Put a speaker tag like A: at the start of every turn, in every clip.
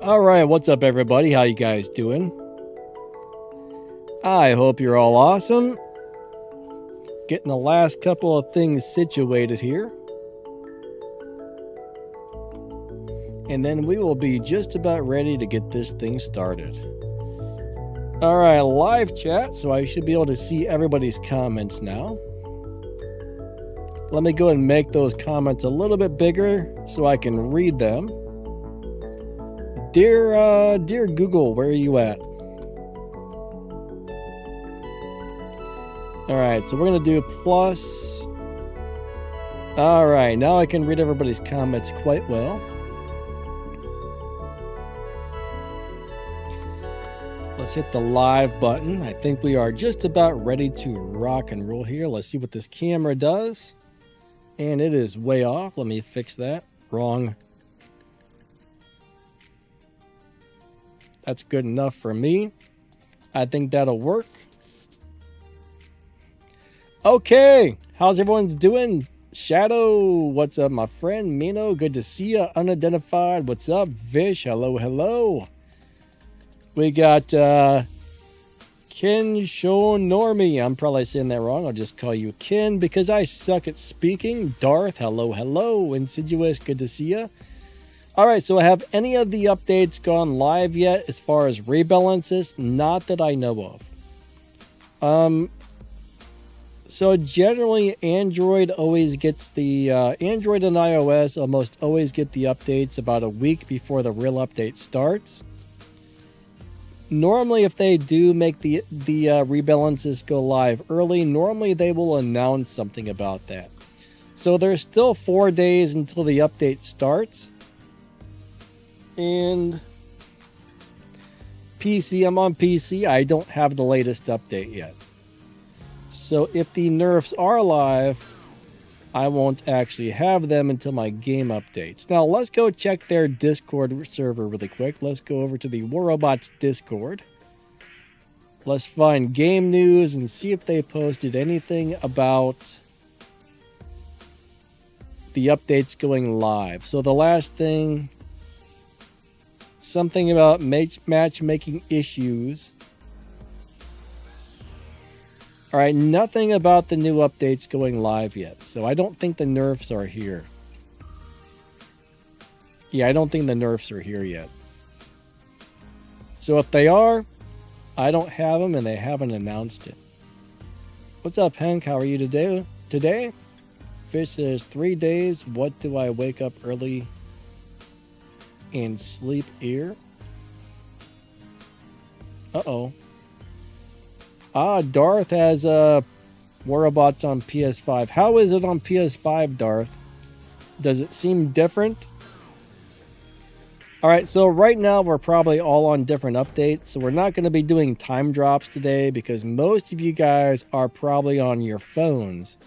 A: All right, what's up, everybody? How you guys doing? I hope you're all awesome. Getting the last couple of things situated here. And then we will be just about ready to get this thing started. All right, live chat, so I should be able to see everybody's comments now. Let me go and make those comments a little bit bigger so I can read them. Dear Google, where are you at? All right, so we're gonna do plus. All right, now I can read everybody's comments quite well. Let's hit the live button. I think we are just about ready to rock and roll here. Let's see what this camera does. And it is way off. Let me fix that. Wrong. That's good enough for me. I think that'll work. Okay, how's everyone doing? Shadow, what's up, my friend? Mino, good to see you. Unidentified, what's up? Vish, hello, hello. We got Ken Show Normie. I'm probably saying that wrong. I'll just call you Ken because I suck at speaking. Darth, hello, hello. Insidious, good to see you. All right, so have any of the updates gone live yet as far as rebalances? Not that I know of. So generally, Android always gets the Android and iOS almost always get the updates about a week before the real update starts. Normally, if they do make the rebalances go live early, normally they will announce something about that. So there's still 4 days until the update starts. And PC, I'm on PC. I don't have the latest update yet. So if the nerfs are live, I won't actually have them until my game updates. Now let's go check their Discord server really quick. Let's go over to the War Robots Discord. Let's find game news and see if they posted anything about the updates going live. So the last thing, something about matchmaking issues. All right, nothing about the new updates going live yet. So I don't think the nerfs are here. Yeah, I don't think the nerfs are here yet. So if they are, I don't have them and they haven't announced it. What's up, Hank? How are you today? Fish says 3 days. What do I wake up early and sleep here? Uh-oh. Darth has War Robots on PS5. How is it on PS5, Darth? Does it seem different? Alright, so right now we're probably all on different updates. So we're not going to be doing time drops today because most of you guys are probably on your phones.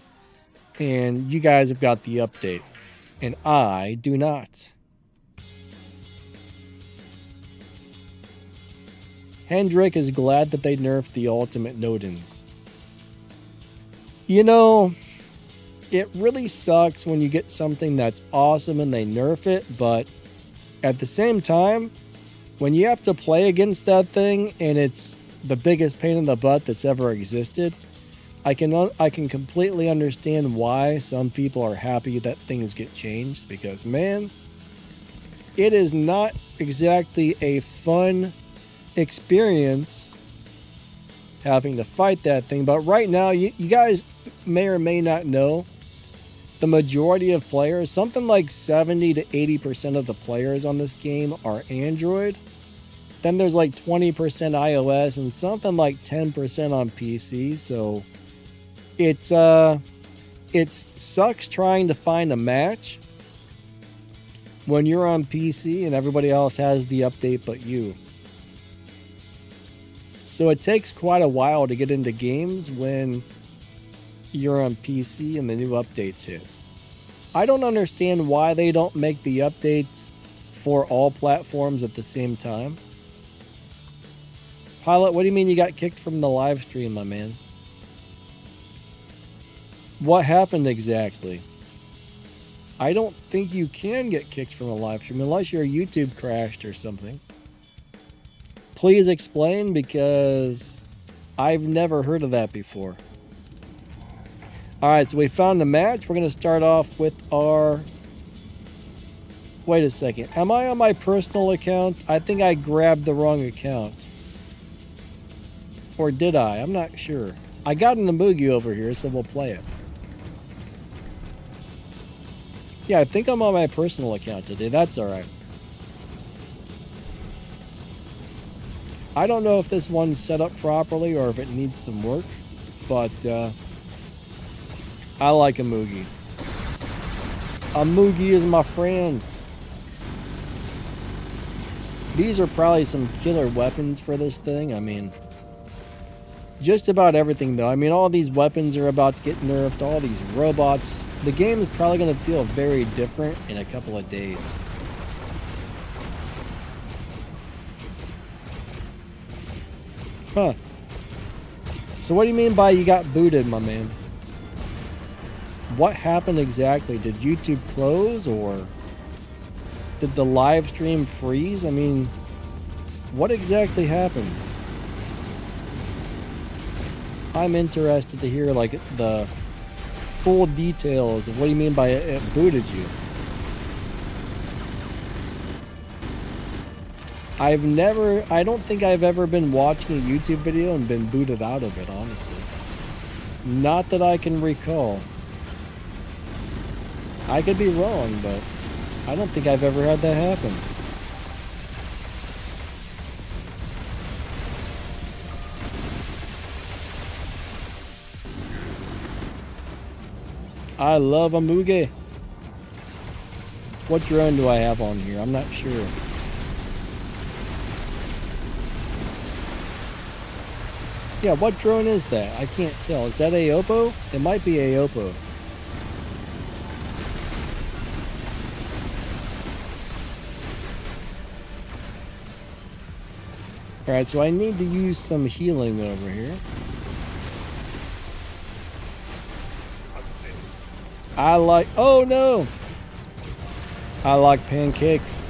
A: And you guys have got the update. And I do not. Hendrik is glad that they nerfed the ultimate Nodens. You know, it really sucks when you get something that's awesome and they nerf it, but at the same time, when you have to play against that thing and it's the biggest pain in the butt that's ever existed, I can completely understand why some people are happy that things get changed because, man, it is not exactly a fun experience having to fight that thing. But right now, you guys may or may not know, the majority of players, something like 70 to 80% of the players on this game are Android. Then there's like 20% iOS and something like 10% on PC. So it sucks trying to find a match when you're on PC and everybody else has the update but you. So it takes quite a while to get into games when you're on PC and the new updates hit. I don't understand why they don't make the updates for all platforms at the same time. Pilot, what do you mean you got kicked from the live stream, my man? What happened exactly? I don't think you can get kicked from a live stream unless your YouTube crashed or something. Please explain, because I've never heard of that before. Alright, so we found the match. We're going to start off with our... Wait a second. Am I on my personal account? I think I grabbed the wrong account. Or did I? I'm not sure. I got an IMUGI over here, so we'll play it. Yeah, I think I'm on my personal account today. That's alright. I don't know if this one's set up properly or if it needs some work, but I like IMUGI. IMUGI is my friend. These are probably some killer weapons for this thing. I mean, just about everything though. I mean, all these weapons are about to get nerfed, all these robots. The game is probably going to feel very different in a couple of days. Huh. So what do you mean by you got booted, my man? What happened exactly? Did YouTube close, or did the live stream freeze? I mean, what exactly happened? I'm interested to hear like the full details of what do you mean by it booted you. I don't think I've ever been watching a YouTube video and been booted out of it, honestly. Not that I can recall. I could be wrong, but I don't think I've ever had that happen. I love IMUGI. What drone do I have on here? I'm not sure. Yeah, what drone is that? I can't tell. Is that Aopo? It might be Aopo. Alright, so I need to use some healing over here. I like... Oh no! I like pancakes.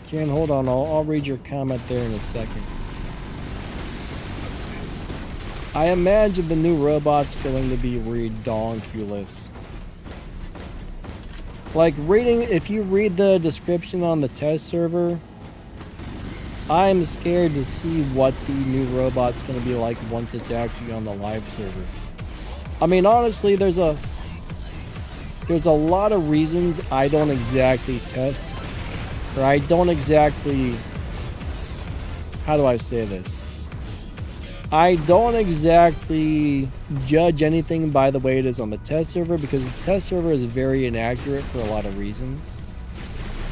A: Ken, hold on. I'll read your comment there in a second. I imagine the new robot's going to be redonkulous. Like reading, if you read the description on the test server, I'm scared to see what the new robot's going to be like once it's actually on the live server. I mean, honestly, there's a lot of reasons I don't exactly test. Or I don't exactly... How do I say this? I don't exactly judge anything by the way it is on the test server, because the test server is very inaccurate for a lot of reasons.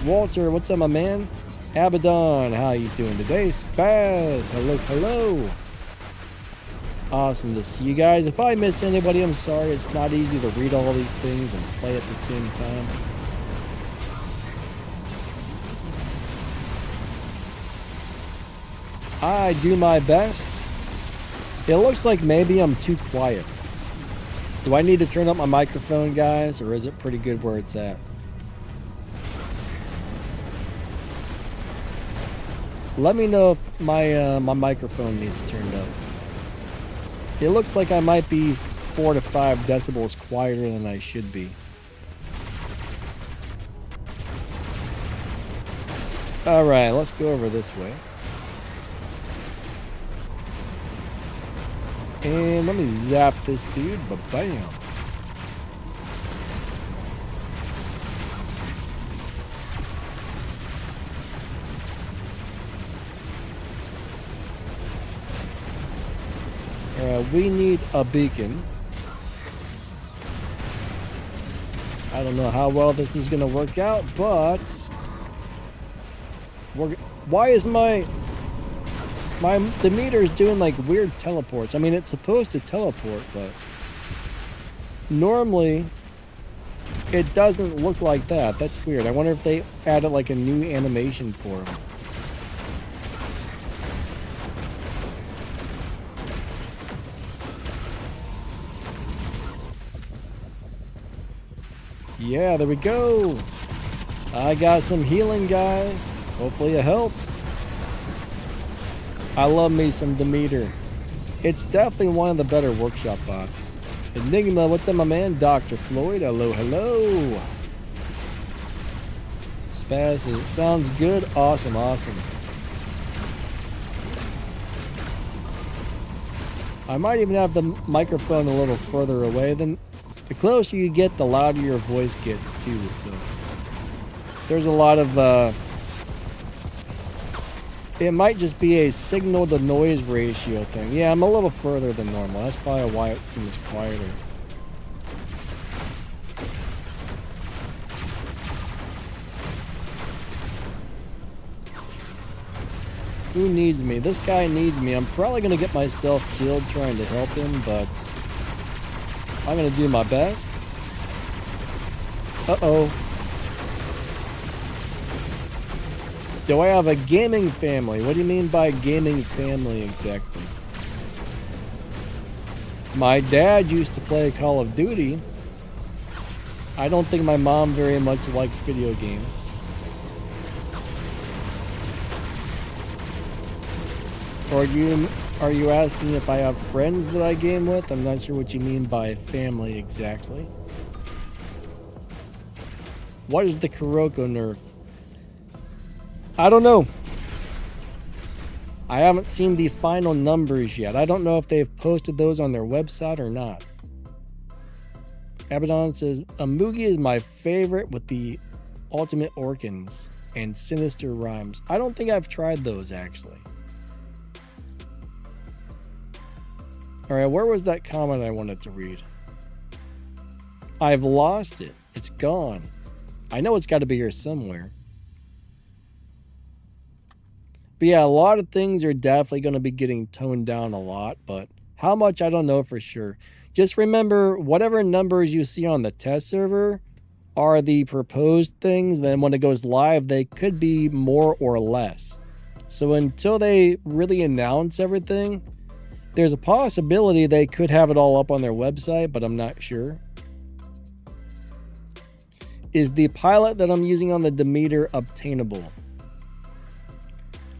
A: Walter, what's up, my man? Abaddon, how you doing today? Spaz, hello, hello. Awesome to see you guys. If I missed anybody, I'm sorry. It's not easy to read all these things and play at the same time. I do my best. It looks like maybe I'm too quiet. Do I need to turn up my microphone, guys, or is it pretty good where it's at? Let me know if my microphone needs turned up. It looks like I might be 4 to 5 decibels quieter than I should be. Alright, let's go over this way. And let me zap this dude, ba-bam. We need a beacon. I don't know how well this is going to work out, but... Why is the meter is doing like weird teleports? I mean, it's supposed to teleport, but normally it doesn't look like that. That's weird. I wonder if they added like a new animation for him. Yeah, there we go. I got some healing, guys. Hopefully it helps. I love me some Demeter. It's definitely one of the better workshop bots. Enigma, what's up, my man? Dr. Floyd, hello, hello. Spaz, it sounds good. Awesome, awesome. I might even have the microphone a little further away. Then the closer you get, the louder your voice gets too. So there's a lot of it might just be a signal to noise ratio thing. Yeah, I'm a little further than normal. That's probably why it seems quieter. Who needs me? This guy needs me. I'm probably going to get myself killed trying to help him, but I'm going to do my best. Uh-oh. Do I have a gaming family? What do you mean by gaming family exactly? My dad used to play Call of Duty. I don't think my mom very much likes video games. Or are you asking if I have friends that I game with? I'm not sure what you mean by family exactly. What is the Kuroko nerf? I don't know. I haven't seen the final numbers yet. I don't know if they've posted those on their website or not. Abaddon says, IMUGI is my favorite with the ultimate Orkins and sinister rhymes. I don't think I've tried those actually. Alright, where was that comment I wanted to read? I've lost it. It's gone. I know it's got to be here somewhere. But yeah, a lot of things are definitely going to be getting toned down a lot, but how much, I don't know for sure. Just remember, whatever numbers you see on the test server are the proposed things. Then when it goes live, they could be more or less. So until they really announce everything, there's a possibility they could have it all up on their website, but I'm not sure. Is the pilot that I'm using on the Demeter obtainable?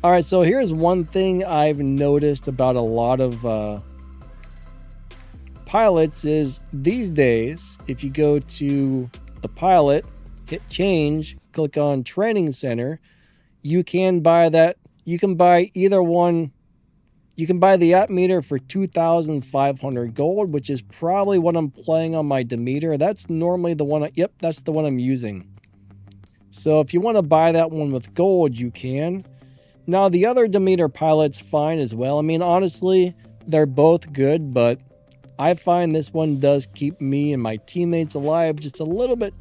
A: All right, so here's one thing I've noticed about a lot of pilots is these days, if you go to the pilot, hit change, click on training center, you can buy that. You can buy either one. You can buy the app meter for 2,500 gold, which is probably what I'm playing on my Demeter. That's normally the one. Yep, that's the one I'm using. So if you want to buy that one with gold, you can. Now, the other Demeter pilot's fine as well. I mean, honestly, they're both good, but I find this one does keep me and my teammates alive just a little bit,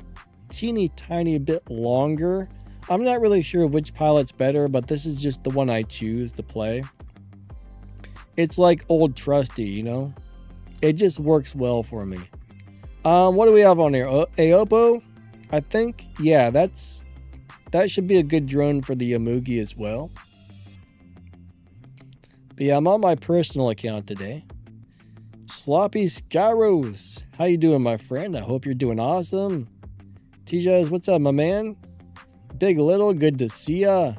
A: teeny tiny bit longer. I'm not really sure which pilot's better, but this is just the one I choose to play. It's like old trusty, you know? It just works well for me. What do we have on here? Aopo, I think? Yeah, that should be a good drone for the IMUGI as well. But yeah, I'm on my personal account today. Sloppy Skyros, how you doing, my friend? I hope you're doing awesome. Tijaz, what's up, my man? Big Little, good to see ya.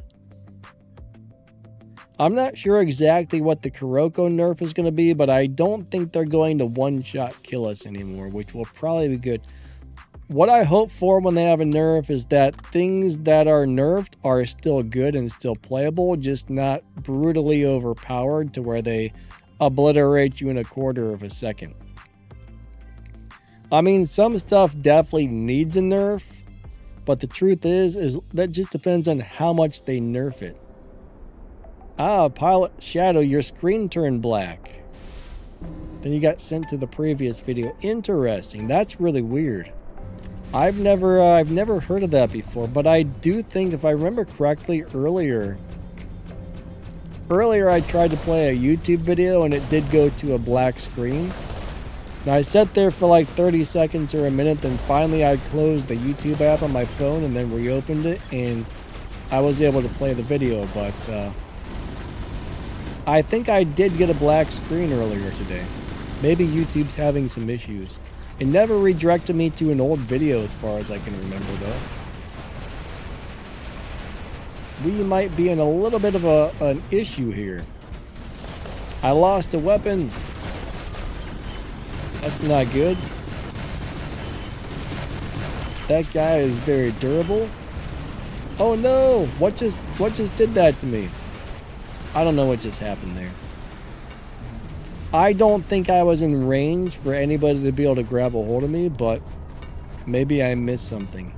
A: I'm not sure exactly what the Kuroko nerf is going to be, but I don't think they're going to one-shot kill us anymore, which will probably be good. What I hope for when they have a nerf is that things that are nerfed are still good and still playable, just not brutally overpowered to where they obliterate you in a quarter of a second. I mean, some stuff definitely needs a nerf, but the truth is that just depends on how much they nerf it. Ah, Pilot Shadow, your screen turned black. Then you got sent to the previous video. Interesting. That's really weird. I've never heard of that before, but I do think, if I remember correctly, earlier I tried to play a YouTube video and it did go to a black screen. Now I sat there for like 30 seconds or a minute, then finally I closed the YouTube app on my phone and then reopened it, and I was able to play the video, but I think I did get a black screen earlier today. Maybe YouTube's having some issues. It never redirected me to an old video as far as I can remember, though. We might be in a little bit of an issue here. I lost a weapon. That's not good. That guy is very durable. Oh no! What just did that to me? I don't know what just happened there. I don't think I was in range for anybody to be able to grab a hold of me, but maybe I missed something.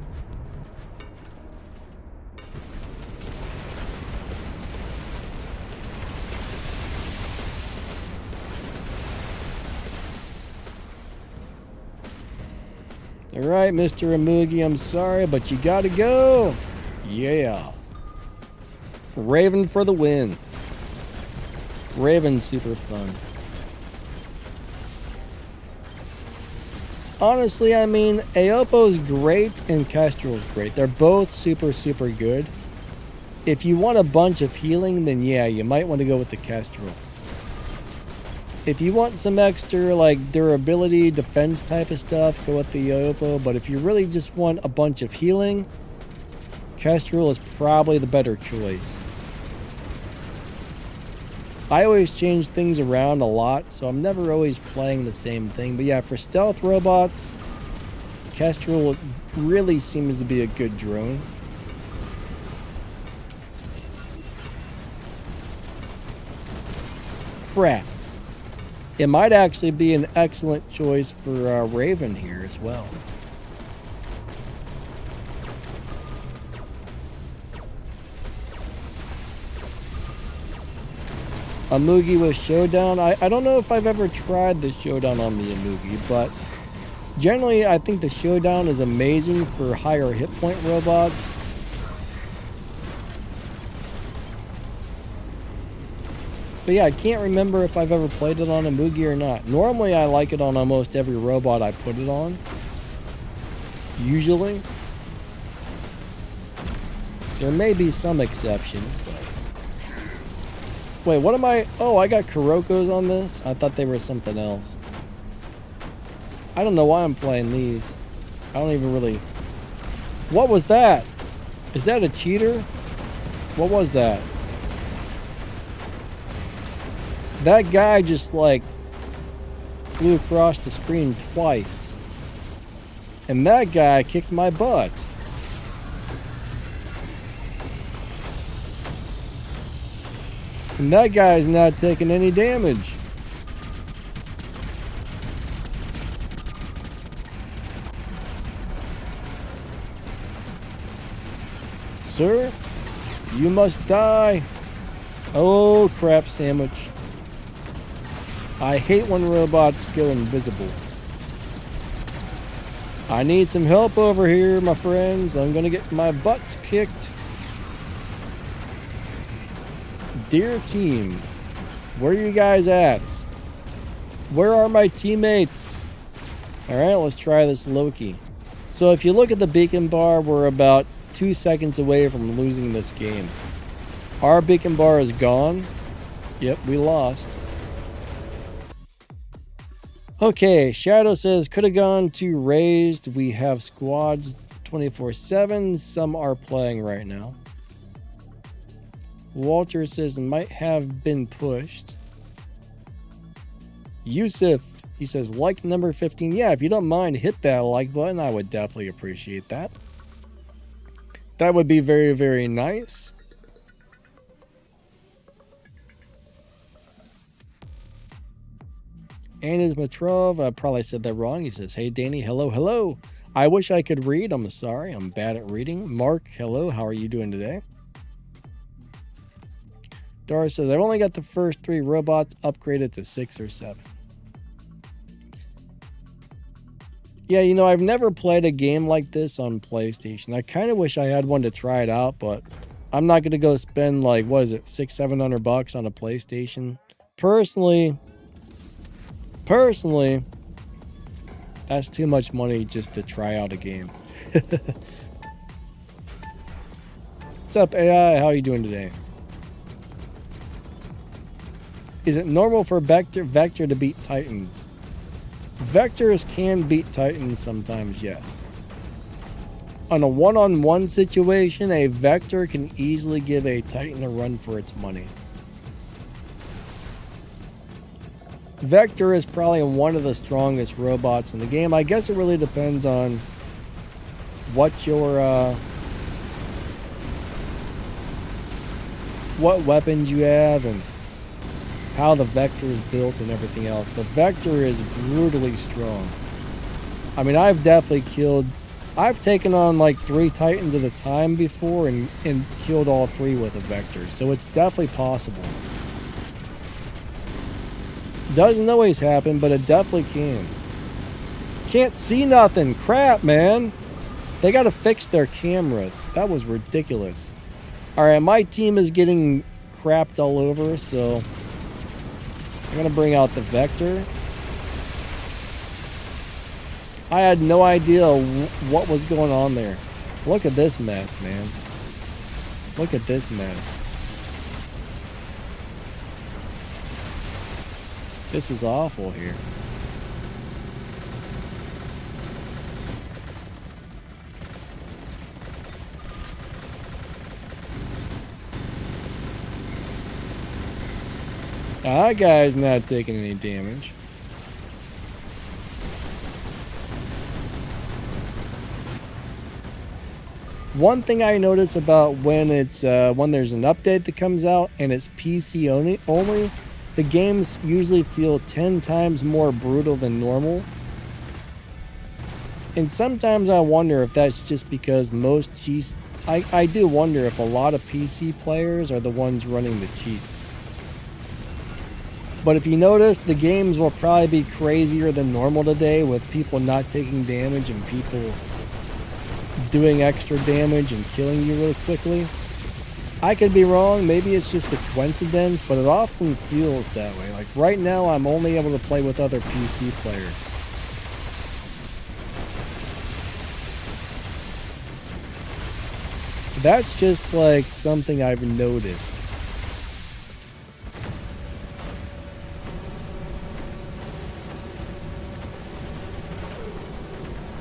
A: Alright, Mr. IMUGI, I'm sorry, but you gotta go. Yeah. Raven for the win. Raven's super fun. Honestly, I mean, Aopo's great and Kestrel's great. They're both super, super good. If you want a bunch of healing, then yeah, you might want to go with the Kestrel. If you want some extra, like, durability, defense type of stuff, go with the Aopo. But if you really just want a bunch of healing, Kestrel is probably the better choice. I always change things around a lot, so I'm never always playing the same thing. But yeah, for stealth robots, Kestrel really seems to be a good drone. Crap. It might actually be an excellent choice for Raven here as well. IMUGI with Showdown. I don't know if I've ever tried the Showdown on the IMUGI, but generally I think the Showdown is amazing for higher hit point robots. But yeah, I can't remember if I've ever played it on IMUGI or not. Normally I like it on almost every robot I put it on. Usually. There may be some exceptions, but... Wait, what am I... Oh, I got Kuroko's on this? I thought they were something else. I don't know why I'm playing these. I don't even really... What was that? Is that a cheater? What was that? That guy just, like, flew across the screen twice. And that guy kicked my butt. And that guy's not taking any damage. Sir, you must die. Oh, crap sandwich. I hate when robots go invisible. I need some help over here, my friends. I'm gonna get my butts kicked. Dear team, where are you guys at? Where are my teammates? Alright, let's try this Loki. So if you look at the beacon bar, we're about 2 seconds away from losing this game. Our beacon bar is gone. Yep, we lost. Okay, Shadow says, could have gone to raised. We have squads 24/7. Some are playing right now. Walter says, might have been pushed. Yusuf, he says, like number 15. Yeah, if you don't mind, hit that like button. I would definitely appreciate that. That would be very, very nice. Anis Matrov, I probably said that wrong. He says, hey, Danny, hello, hello. I wish I could read. I'm sorry. I'm bad at reading. Mark, hello. How are you doing today? Dara says, I've only got the first 3 robots upgraded to 6 or 7. Yeah, you know, I've never played a game like this on PlayStation. I kind of wish I had one to try it out, but I'm not going to go spend, like, what is it, $600-700 on a PlayStation. Personally, that's too much money just to try out a game. What's up, AI? How are you doing today? Is it normal for Vector to beat Titans? Vectors can beat Titans sometimes, yes. On a one-on-one situation, a Vector can easily give a Titan a run for its money. Vector is probably one of the strongest robots in the game. I guess it really depends on what your what weapons you have and how the Vector is built and everything else. But Vector is brutally strong. I mean, I've taken on like 3 Titans at a time before and killed all 3 with a Vector. So it's definitely possible. Doesn't always happen, but it definitely can. Can't see nothing. Crap, man. They gotta fix their cameras. That was ridiculous. Alright, my team is getting crapped all over, so I'm gonna bring out the Vector. I had no idea what was going on there. Look at this mess, man. Look at this mess. This is awful here. That guy's not taking any damage. One thing I notice about when there's an update that comes out and it's PC only, the games usually feel 10 times more brutal than normal. And sometimes I wonder if that's just because I do wonder if a lot of PC players are the ones running the cheats. But if you notice, the games will probably be crazier than normal today with people not taking damage and people doing extra damage and killing you really quickly. I could be wrong, maybe it's just a coincidence, but it often feels that way. Like right now, I'm only able to play with other PC players. That's just like something I've noticed.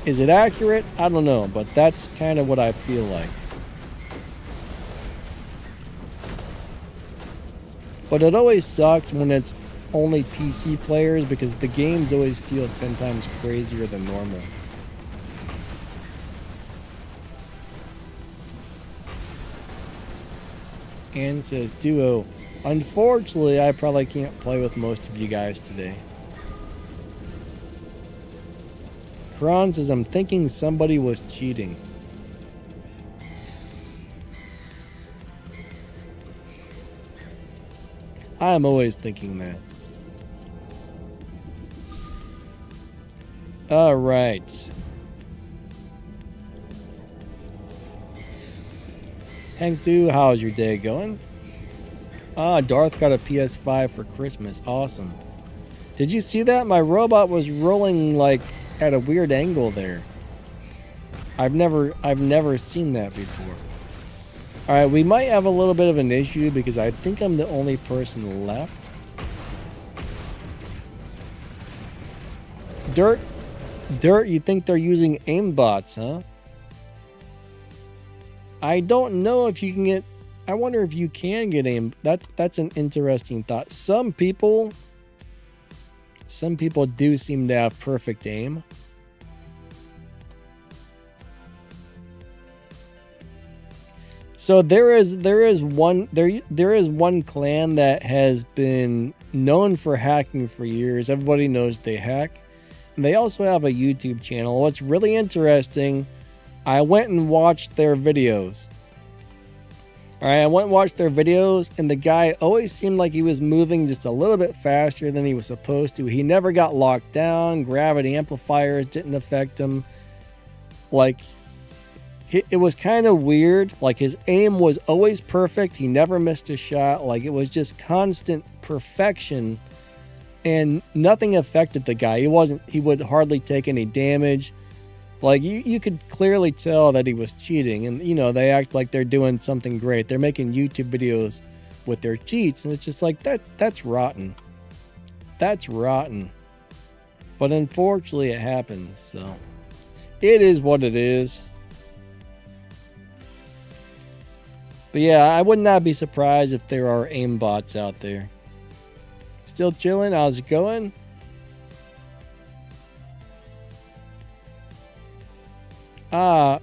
A: Is it accurate? I don't know, but that's kind of what I feel like. But it always sucks when it's only PC players because the games always feel 10 times crazier than normal. Ann says, Duo, unfortunately, I probably can't play with most of you guys today. Kron says, I'm thinking somebody was cheating. I'm always thinking that. All right. Hank Do, how's your day going? Darth got a PS5 for Christmas. Awesome. Did you see that? My robot was rolling like at a weird angle there. I've never seen that before. All right, we might have a little bit of an issue because I think I'm the only person left. Dirt, you think they're using aimbots, huh? I don't know if you can get... I wonder if you can get aim... That's an interesting thought. Some people do seem to have perfect aim. So there is one clan that has been known for hacking for years. Everybody knows they hack. And they also have a YouTube channel. What's really interesting, I went and watched their videos. Alright, I went and watched their videos, and the guy always seemed like he was moving just a little bit faster than he was supposed to. He never got locked down. Gravity amplifiers didn't affect him. Like, it was kind of weird. Like, his aim was always perfect. He never missed a shot. Like, it was just constant perfection, and nothing affected the guy. He would hardly take any damage. Like, you could clearly tell that he was cheating. And, you know, they act like they're doing something great. They're making YouTube videos with their cheats. And it's just like, that's rotten. That's rotten. But unfortunately it happens, so it is what it is. But yeah, I would not be surprised if there are aim bots out there. Still chilling? How's it going?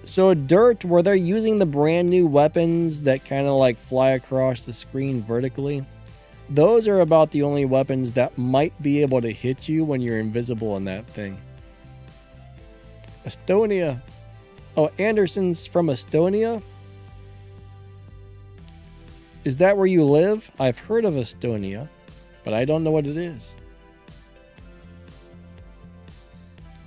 A: So Dirt, where they're using the brand new weapons that kind of like fly across the screen vertically. Those are about the only weapons that might be able to hit you when you're invisible in that thing. Estonia. Oh, Anderson's from Estonia? Is that where you live? I've heard of Estonia, but I don't know what it is.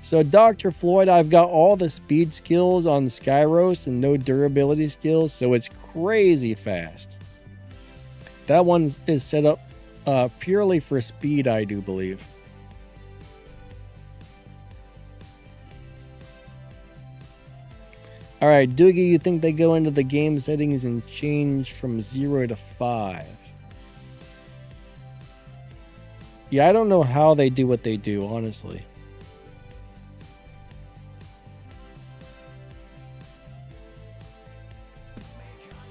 A: So Dr. Floyd, I've got all the speed skills on Skyros and no durability skills, so it's crazy fast. That one is set up purely for speed, I do believe. Alright, Doogie, you think they go into the game settings and change from 0 to 5? Yeah, I don't know how they do what they do, honestly.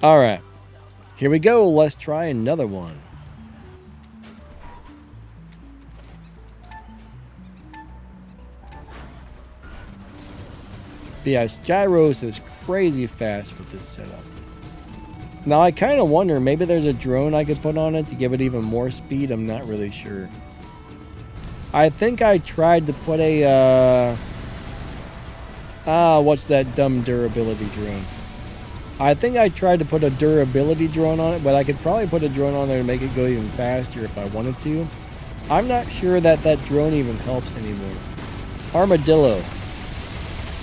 A: Alright, here we go. Let's try another one. But yeah, Skyros is crazy fast with this setup. Now I kind of wonder, maybe there's a drone I could put on it to give it even more speed. I'm not really sure. I think I tried to put a what's that dumb durability drone? I think I tried to put a durability drone on it, but I could probably put a drone on there to make it go even faster if I wanted to. I'm not sure that that drone even helps anymore. Armadillo.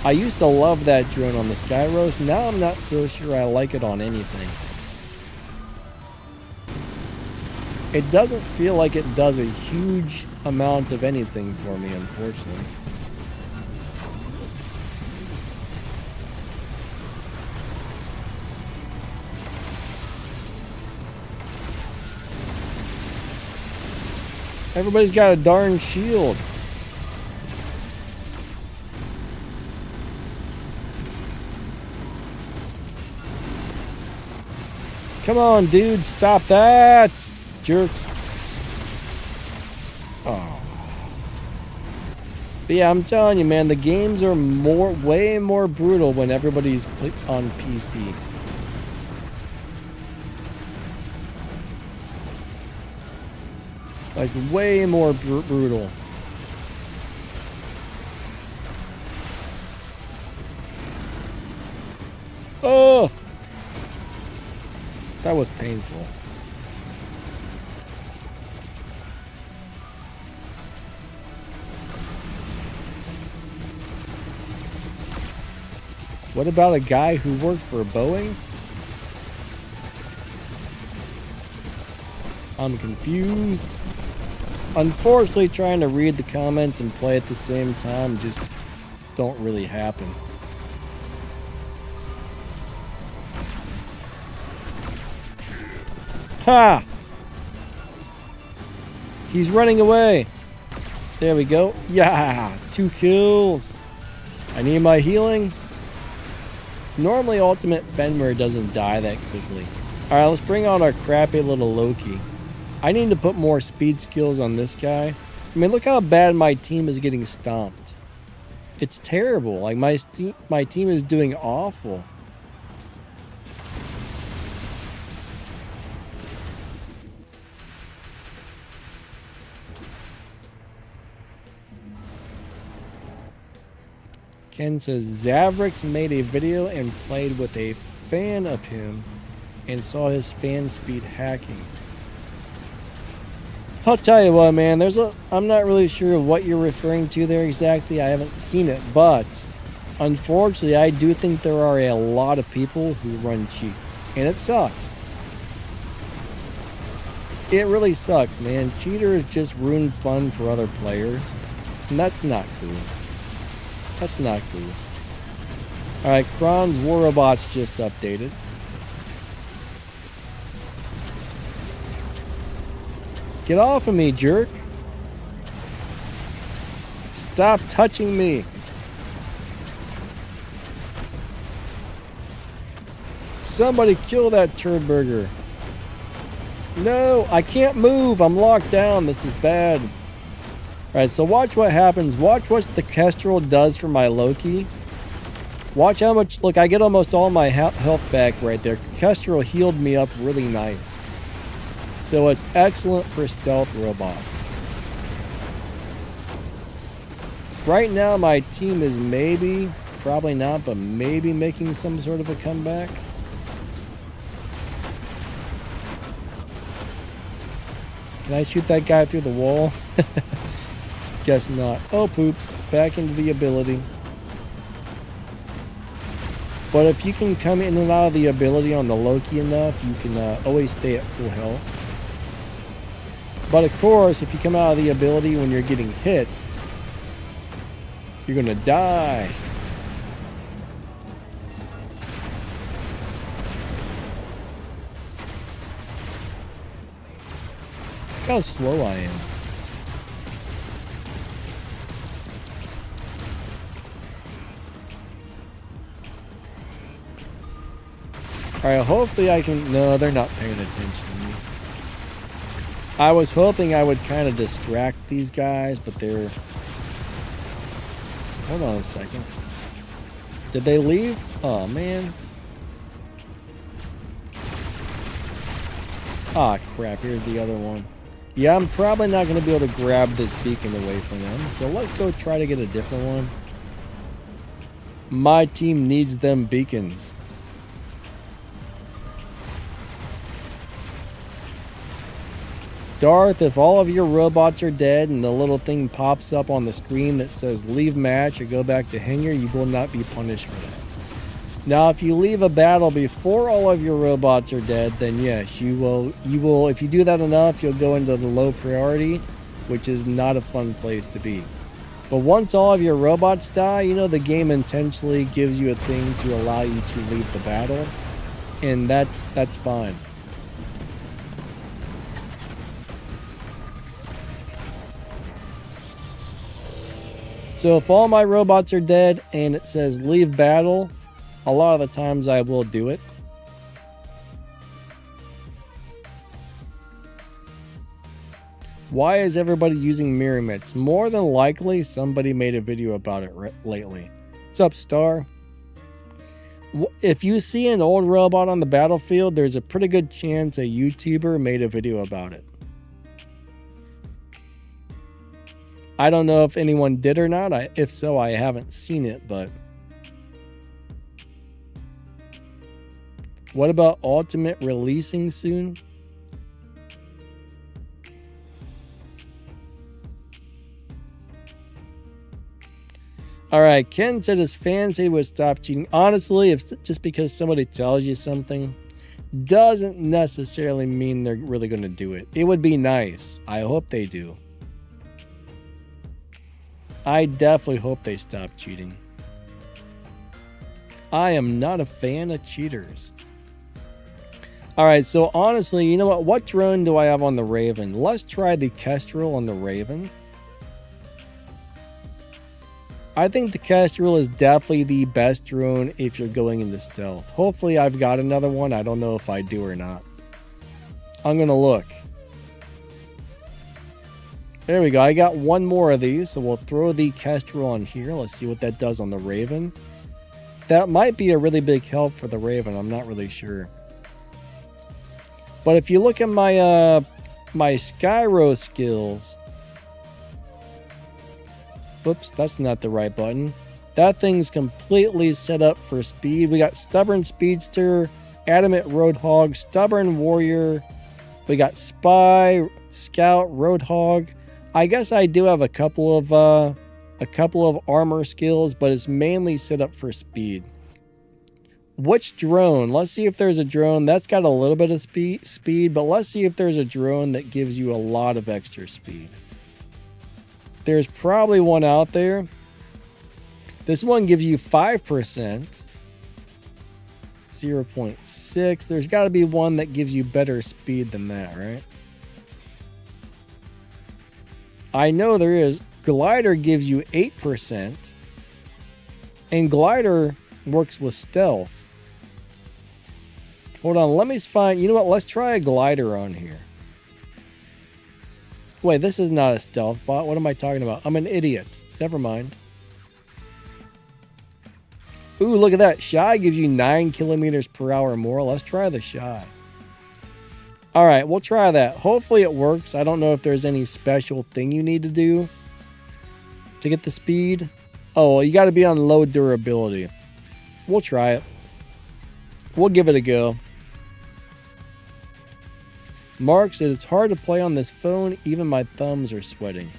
A: I used to love that drone on the Skyros. Now I'm not so sure I like it on anything. It doesn't feel like it does a huge amount of anything for me, unfortunately. Everybody's got a darn shield. Come on, dude, stop that! Jerks. Oh. But yeah, I'm telling you, man, the games are way more brutal when everybody's on PC. Like, way more brutal. Oh! That was painful. What about a guy who worked for Boeing? I'm confused. Unfortunately, trying to read the comments and play at the same time just don't really happen. Ha! He's running away. There we go. Yeah, 2 kills. I need my healing. Normally, Ultimate Fenrir doesn't die that quickly. Alright, let's bring on our crappy little Loki. I need to put more speed skills on this guy. I mean, look how bad my team is getting stomped. It's terrible. Like, my team is doing awful. Ken says, Zavrix made a video and played with a fan of him and saw his fan speed hacking. I'll tell you what, man, I'm not really sure what you're referring to there exactly. I haven't seen it, but unfortunately, I do think there are a lot of people who run cheats, and it sucks. It really sucks, man. Cheaters just ruin fun for other players, and that's not cool. That's not cool. Alright, Kron's War Robots just updated. Get off of me, jerk. Stop touching me. Somebody kill that turd burger. No, I can't move. I'm locked down. This is bad. Alright, so watch what happens. Watch what the Kestrel does for my Loki. Watch how much... Look, I get almost all my health back right there. Kestrel healed me up really nice. So it's excellent for stealth robots. Right now, my team is maybe, probably not, but maybe making some sort of a comeback. Can I shoot that guy through the wall? Guess not. Oh, poops. Back into the ability. But if you can come in and out of the ability on the Loki enough, you can always stay at full health. But of course, if you come out of the ability when you're getting hit, you're gonna die. Look how slow I am. Alright, hopefully I can... No, they're not paying attention to me. I was hoping I would kind of distract these guys, but they're... Hold on a second. Did they leave? Oh, man. Ah, crap. Here's the other one. Yeah, I'm probably not going to be able to grab this beacon away from them. So let's go try to get a different one. My team needs them beacons. Darth, if all of your robots are dead and the little thing pops up on the screen that says leave match or go back to hangar, you will not be punished for that. Now, if you leave a battle before all of your robots are dead, then yes, you will, if you do that enough, you'll go into the low priority, which is not a fun place to be. But once all of your robots die, you know, the game intentionally gives you a thing to allow you to leave the battle, and that's fine. So if all my robots are dead and it says leave battle, a lot of the times I will do it. Why is everybody using mirror mitts? More than likely, somebody made a video about it lately. What's up, Star? If you see an old robot on the battlefield, there's a pretty good chance a YouTuber made a video about it. I don't know if anyone did or not. If so, I haven't seen it, but... What about Ultimate releasing soon? Alright, Ken said his fans say he would stop cheating. Honestly, if just because somebody tells you something doesn't necessarily mean they're really going to do it. It would be nice. I hope they do. I definitely hope they stop cheating. I am not a fan of cheaters. Alright, so honestly, you know what? What drone do I have on the Raven? Let's try the Kestrel on the Raven. I think the Kestrel is definitely the best drone if you're going into stealth. Hopefully I've got another one. I don't know if I do or not. I'm going to look. There we go. I got one more of these, so we'll throw the Kestrel on here. Let's see what that does on the Raven. That might be a really big help for the Raven. I'm not really sure. But if you look at my my Skyro skills... Whoops, that's not the right button. That thing's completely set up for speed. We got Stubborn Speedster, Adamant Roadhog, Stubborn Warrior. We got Spy, Scout, Roadhog. I guess I do have a couple of armor skills, but it's mainly set up for speed. Which drone? Let's see if there's a drone that's got a little bit of speed, but let's see if there's a drone that gives you a lot of extra speed. There's probably one out there. This one gives you 5%. 0.6. There's got to be one that gives you better speed than that, right? I know there is. Glider gives you 8%. And glider works with stealth. Hold on, let me find... You know what? Let's try a glider on here. Wait, this is not a stealth bot. What am I talking about? I'm an idiot. Never mind. Ooh, look at that. Shy gives you 9 kilometers per hour more. Let's try the Shy. All right, we'll try that. Hopefully it works. I don't know if there's any special thing you need to do to get the speed. Oh, well, you got to be on low durability. We'll try it. We'll give it a go. Mark said it's hard to play on this phone. Even my thumbs are sweating.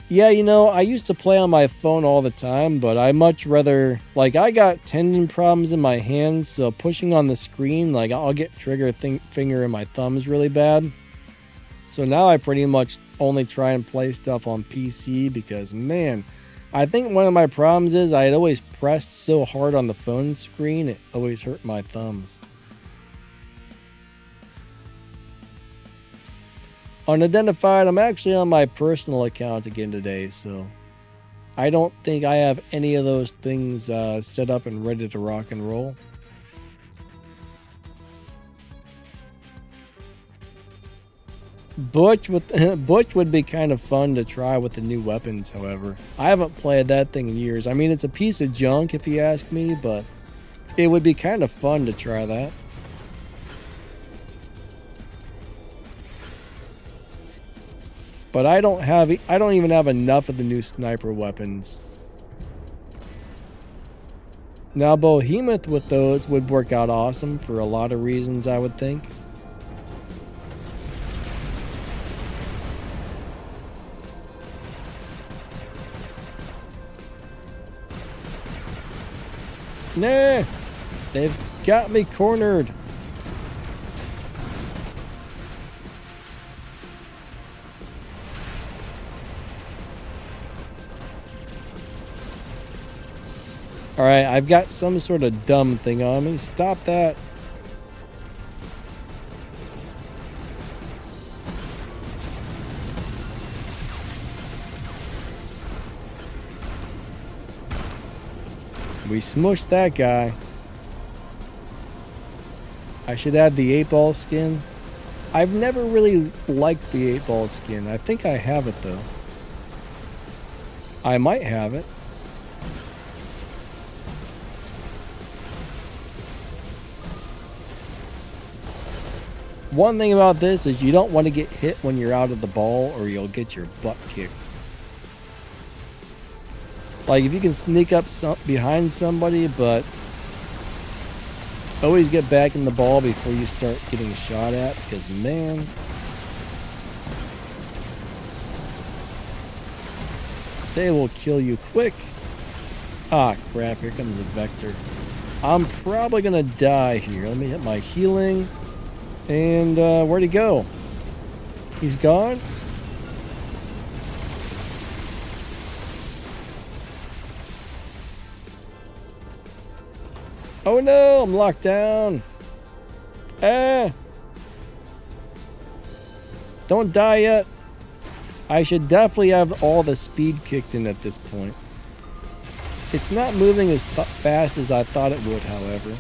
A: Yeah, you know, I used to play on my phone all the time, but I much rather... Like, I got tendon problems in my hands, so pushing on the screen, like, I'll get trigger finger in my thumbs really bad. So now I pretty much only try and play stuff on PC because, man, I think one of my problems is I had always pressed so hard on the phone screen, it always hurt my thumbs. Unidentified, I'm actually on my personal account again today, so I don't think I have any of those things set up and ready to rock and roll. Butch would be kind of fun to try with the new weapons, however. I haven't played that thing in years. I mean, it's a piece of junk if you ask me, but it would be kind of fun to try that. But I don't even have enough of the new sniper weapons. Now, Behemoth with those would work out awesome for a lot of reasons, I would think. Nah, they've got me cornered. All right, I've got some sort of dumb thing on me. Stop that. We smushed that guy. I should add the 8-ball skin. I've never really liked the 8-ball skin. I think I have it though. I might have it. One thing about this is you don't want to get hit when you're out of the ball or you'll get your butt kicked. Like, if you can sneak up behind somebody, but always get back in the ball before you start getting shot at, because, man, they will kill you quick. Ah, crap, here comes a Vector. I'm probably going to die here. Let me hit my healing. And, where'd he go? He's gone? Oh no, I'm locked down. Ah. Don't die yet. I should definitely have all the speed kicked in at this point. It's not moving as fast as I thought it would, however.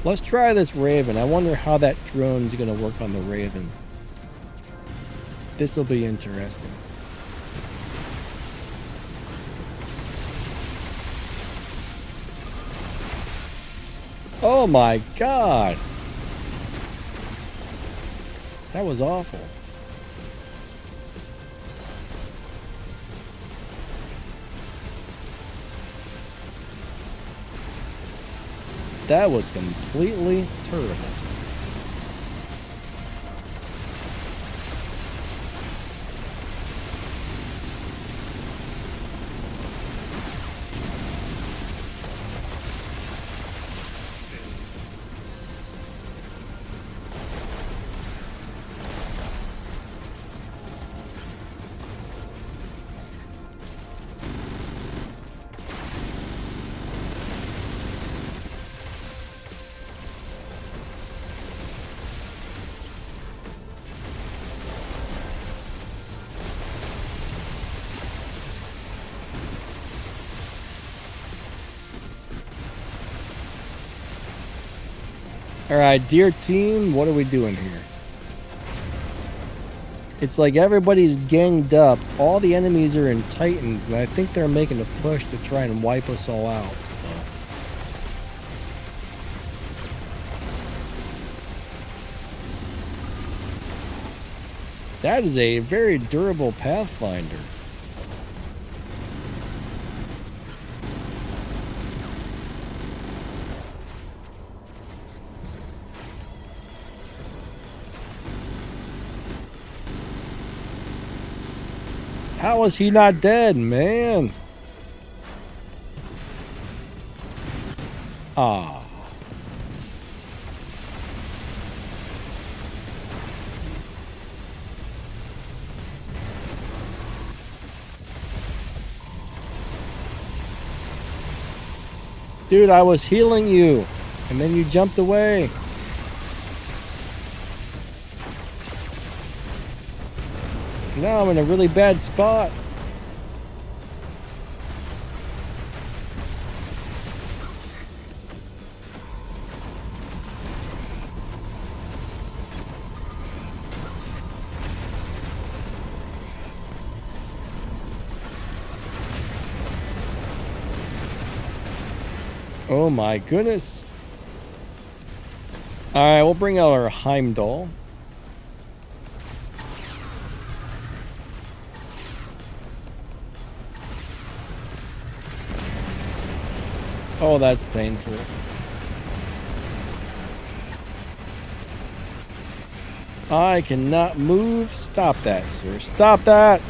A: Let's try this Raven. I wonder how that drone's gonna work on the Raven. This will be interesting. Oh my god! That was awful. That was completely terrible. Alright, dear team, what are we doing here? It's like everybody's ganged up. All the enemies are in Titans, and I think they're making a push to try and wipe us all out. So. That is a very durable Pathfinder. How is he not dead, man? Ah. Dude, I was healing you, and then you jumped away. Now I'm in a really bad spot. Oh my goodness. Alright, we'll bring out our Heimdall. Oh, that's painful. I cannot move. Stop that, sir. Stop that!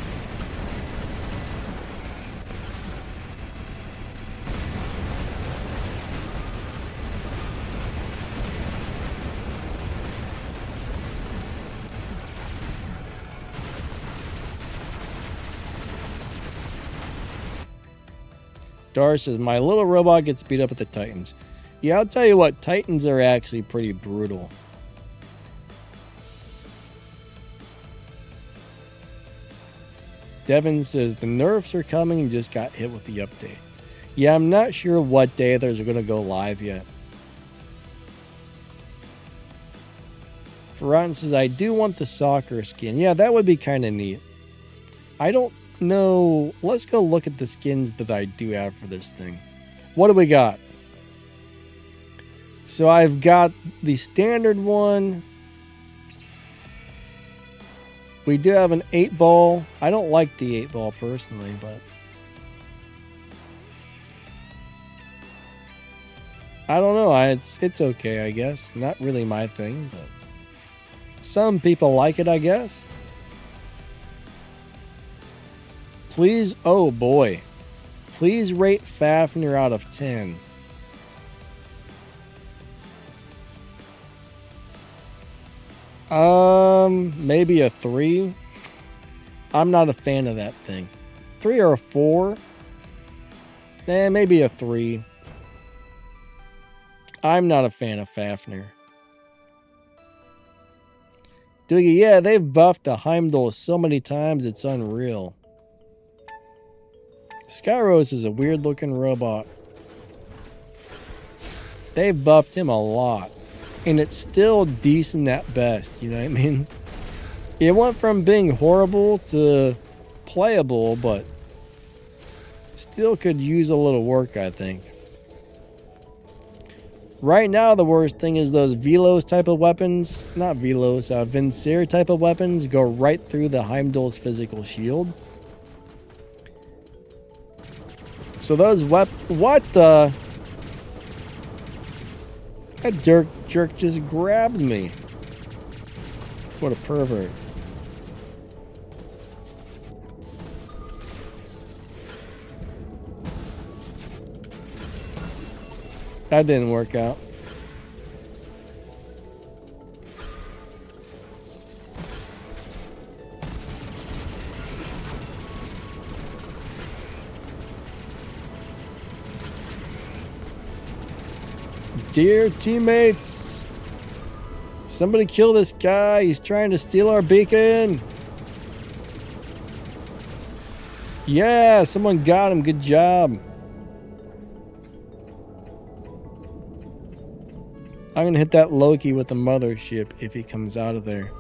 A: Dar says, my little robot gets beat up at the Titans. Yeah, I'll tell you what, Titans are actually pretty brutal. Devin says, the nerfs are coming and just got hit with the update. Yeah, I'm not sure what day those are going to go live yet. Ferran says, I do want the soccer skin. Yeah, that would be kind of neat. I don't know. Let's go look at the skins that I do have for this thing. What do we got? So I've got the standard one. We do have an 8-ball. I don't like the 8-ball personally, but I don't know. It's okay, I guess. Not really my thing, but some people like it, I guess. Please, oh boy. Please rate Fafnir out of 10. Maybe a 3. I'm not a fan of that thing. 3 or a 4? Maybe a 3. I'm not a fan of Fafnir. Doogie, yeah, they've buffed the Heimdall so many times it's unreal. Skyros is a weird looking robot. They've buffed him a lot. And it's still decent at best, you know what I mean? It went from being horrible to playable, but still could use a little work, I think. Right now, the worst thing is those Velos type of weapons. Not Velos, Vincere type of weapons go right through the Heimdall's physical shield. So those what the? That jerk just grabbed me. What a pervert. That didn't work out. Dear teammates, somebody kill this guy. He's trying to steal our beacon. Yeah, someone got him. Good job. I'm gonna hit that Loki with the mothership if he comes out of there.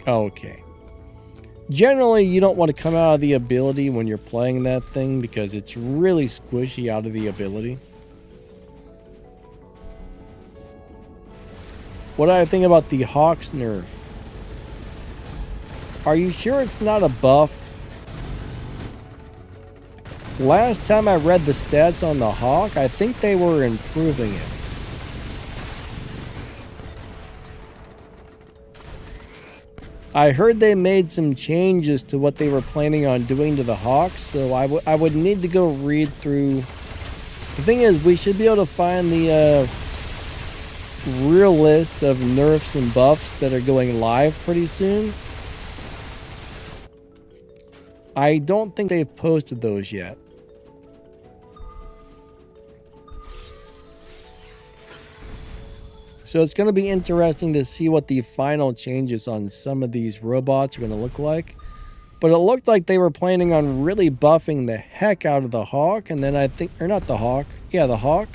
A: Okay. Generally, you don't want to come out of the ability when you're playing that thing because it's really squishy out of the ability. What do I think about the Hawk's nerf? Are you sure it's not a buff? Last time I read the stats on the Hawk, I think they were improving it. I heard they made some changes to what they were planning on doing to the Hawk, so I would need to go read through. The thing is, we should be able to find the real list of nerfs and buffs that are going live pretty soon. I don't think they've posted those yet. So it's going to be interesting to see what the final changes on some of these robots are going to look like. But it looked like they were planning on really buffing the heck out of the Hawk. And then I think, or not the Hawk. Yeah, the Hawk.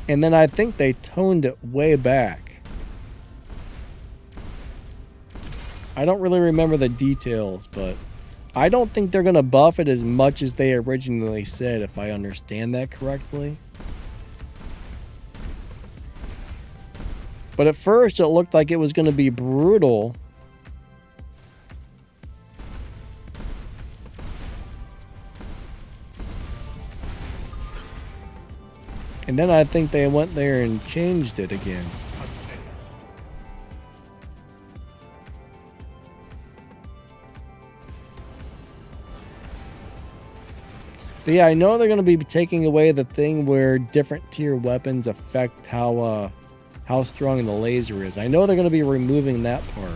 A: And then I think they toned it way back. I don't really remember the details, but I don't think they're going to buff it as much as they originally said, if I understand that correctly. But at first, it looked like it was going to be brutal. And then I think they went there and changed it again. But yeah, I know they're going to be taking away the thing where different tier weapons affect how strong the laser is. I know they're going to be removing that part.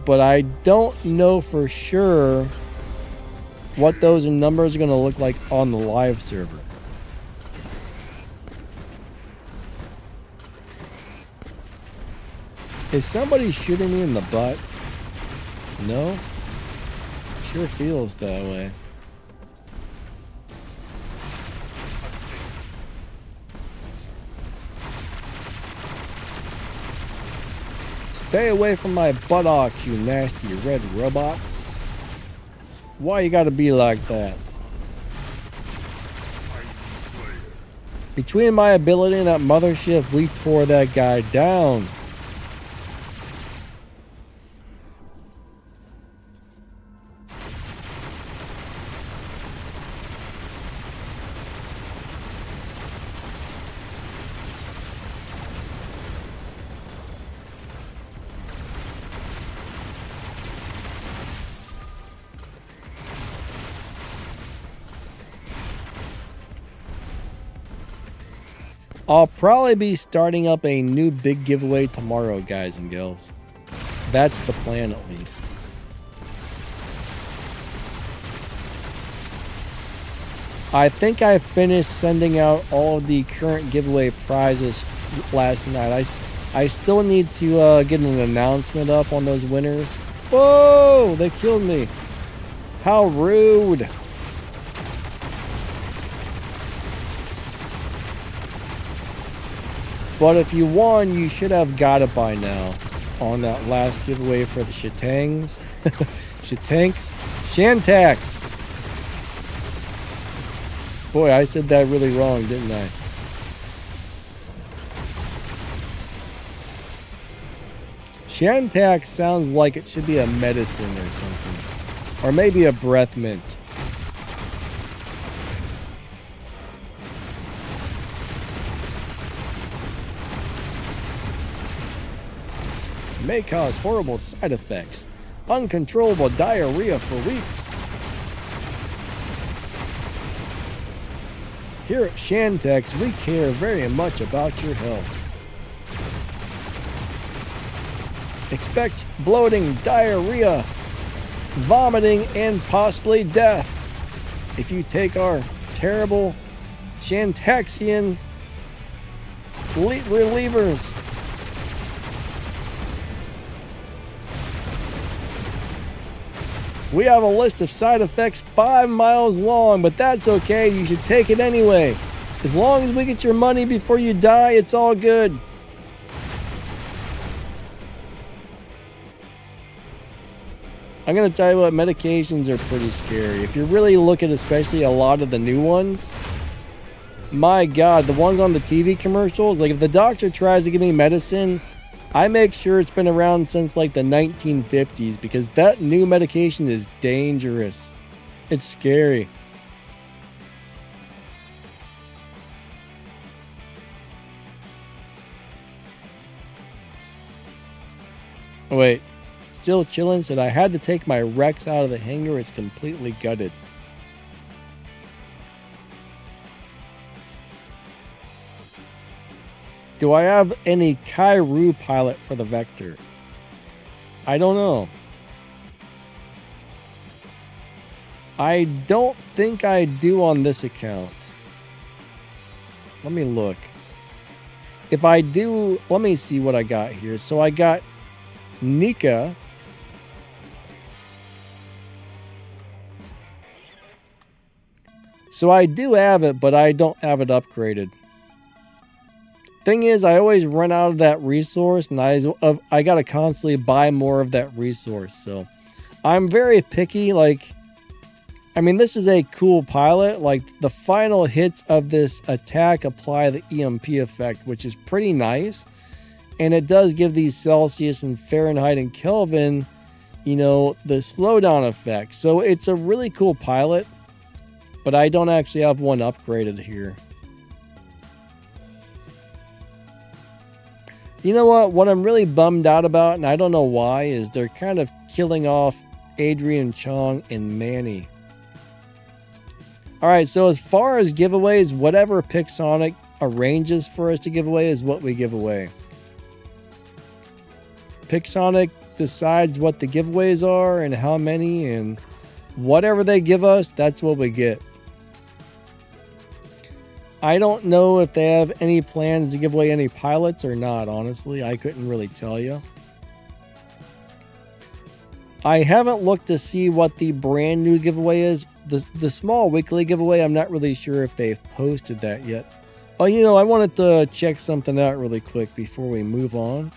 A: But I don't know for sure what those numbers are going to look like on the live server. Is somebody shooting me in the butt? No? Sure feels that way. Stay away from my buttock, you nasty red robots. Why you gotta be like that? Between my ability and that mothership, we tore that guy down. I'll probably be starting up a new big giveaway tomorrow, guys and girls. That's the plan, at least. I think I finished sending out all of the current giveaway prizes last night. I still need to get an announcement up on those winners. Whoa! They killed me. How rude. But if you won, you should have got it by now on that last giveaway for the Shatangs. Shantax. Boy, I said that really wrong, didn't I? Shantax sounds like it should be a medicine or something. Or maybe a breath mint. May cause horrible side effects, uncontrollable diarrhea for weeks. Here at Shantex, we care very much about your health. Expect bloating, diarrhea, vomiting, and possibly death if you take our terrible Shantaxian relievers. We have a list of side effects 5 miles long, but that's okay. You should take it anyway. As long as we get your money before you die, it's all good. I'm going to tell you what, medications are pretty scary. If you really look at especially a lot of the new ones, my God, the ones on the TV commercials, like if the doctor tries to give me medicine, I make sure it's been around since like the 1950s because that new medication is dangerous. It's scary. Oh, wait. Still chilling, said I had to take my Rex out of the hangar. It's completely gutted. Do I have any Kairu pilot for the Vector? I don't know. I don't think I do on this account. Let me look. If I do, let me see what I got here. So I got Nika. So I do have it, but I don't have it upgraded. Thing is, I always run out of that resource, and I gotta constantly buy more of that resource. So I'm very picky. Like, I mean, this is a cool pilot. Like, the final hits of this attack apply the EMP effect, which is pretty nice. And it does give these Celsius and Fahrenheit and Kelvin, you know, the slowdown effect. So it's a really cool pilot. But I don't actually have one upgraded here. You know what? What I'm really bummed out about, and I don't know why, is they're kind of killing off Adrian Chong and Manny. Alright, so as far as giveaways, whatever Pixonic arranges for us to give away is what we give away. Pixonic decides what the giveaways are and how many, and whatever they give us, that's what we get. I don't know if they have any plans to give away any pilots or not, honestly. I couldn't really tell you. I haven't looked to see what the brand new giveaway is. The small weekly giveaway, I'm not really sure if they've posted that yet. Oh, you know, I wanted to check something out really quick before we move on.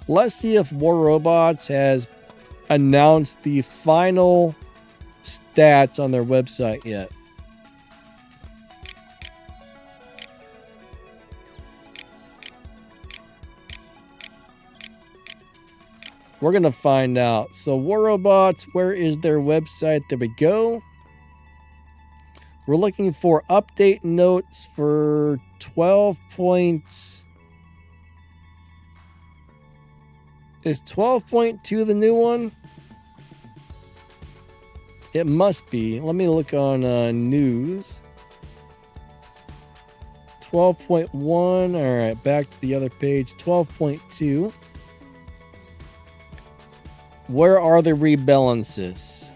A: Let's see if War Robots has announced the final stats on their website yet. We're going to find out. So War Robots, where is their website? There we go. We're looking for update notes for 12 points. Is 12.2 the new one? It must be. Let me look on news. 12.1. All right, back to the other page. 12.2. Where are the rebalances?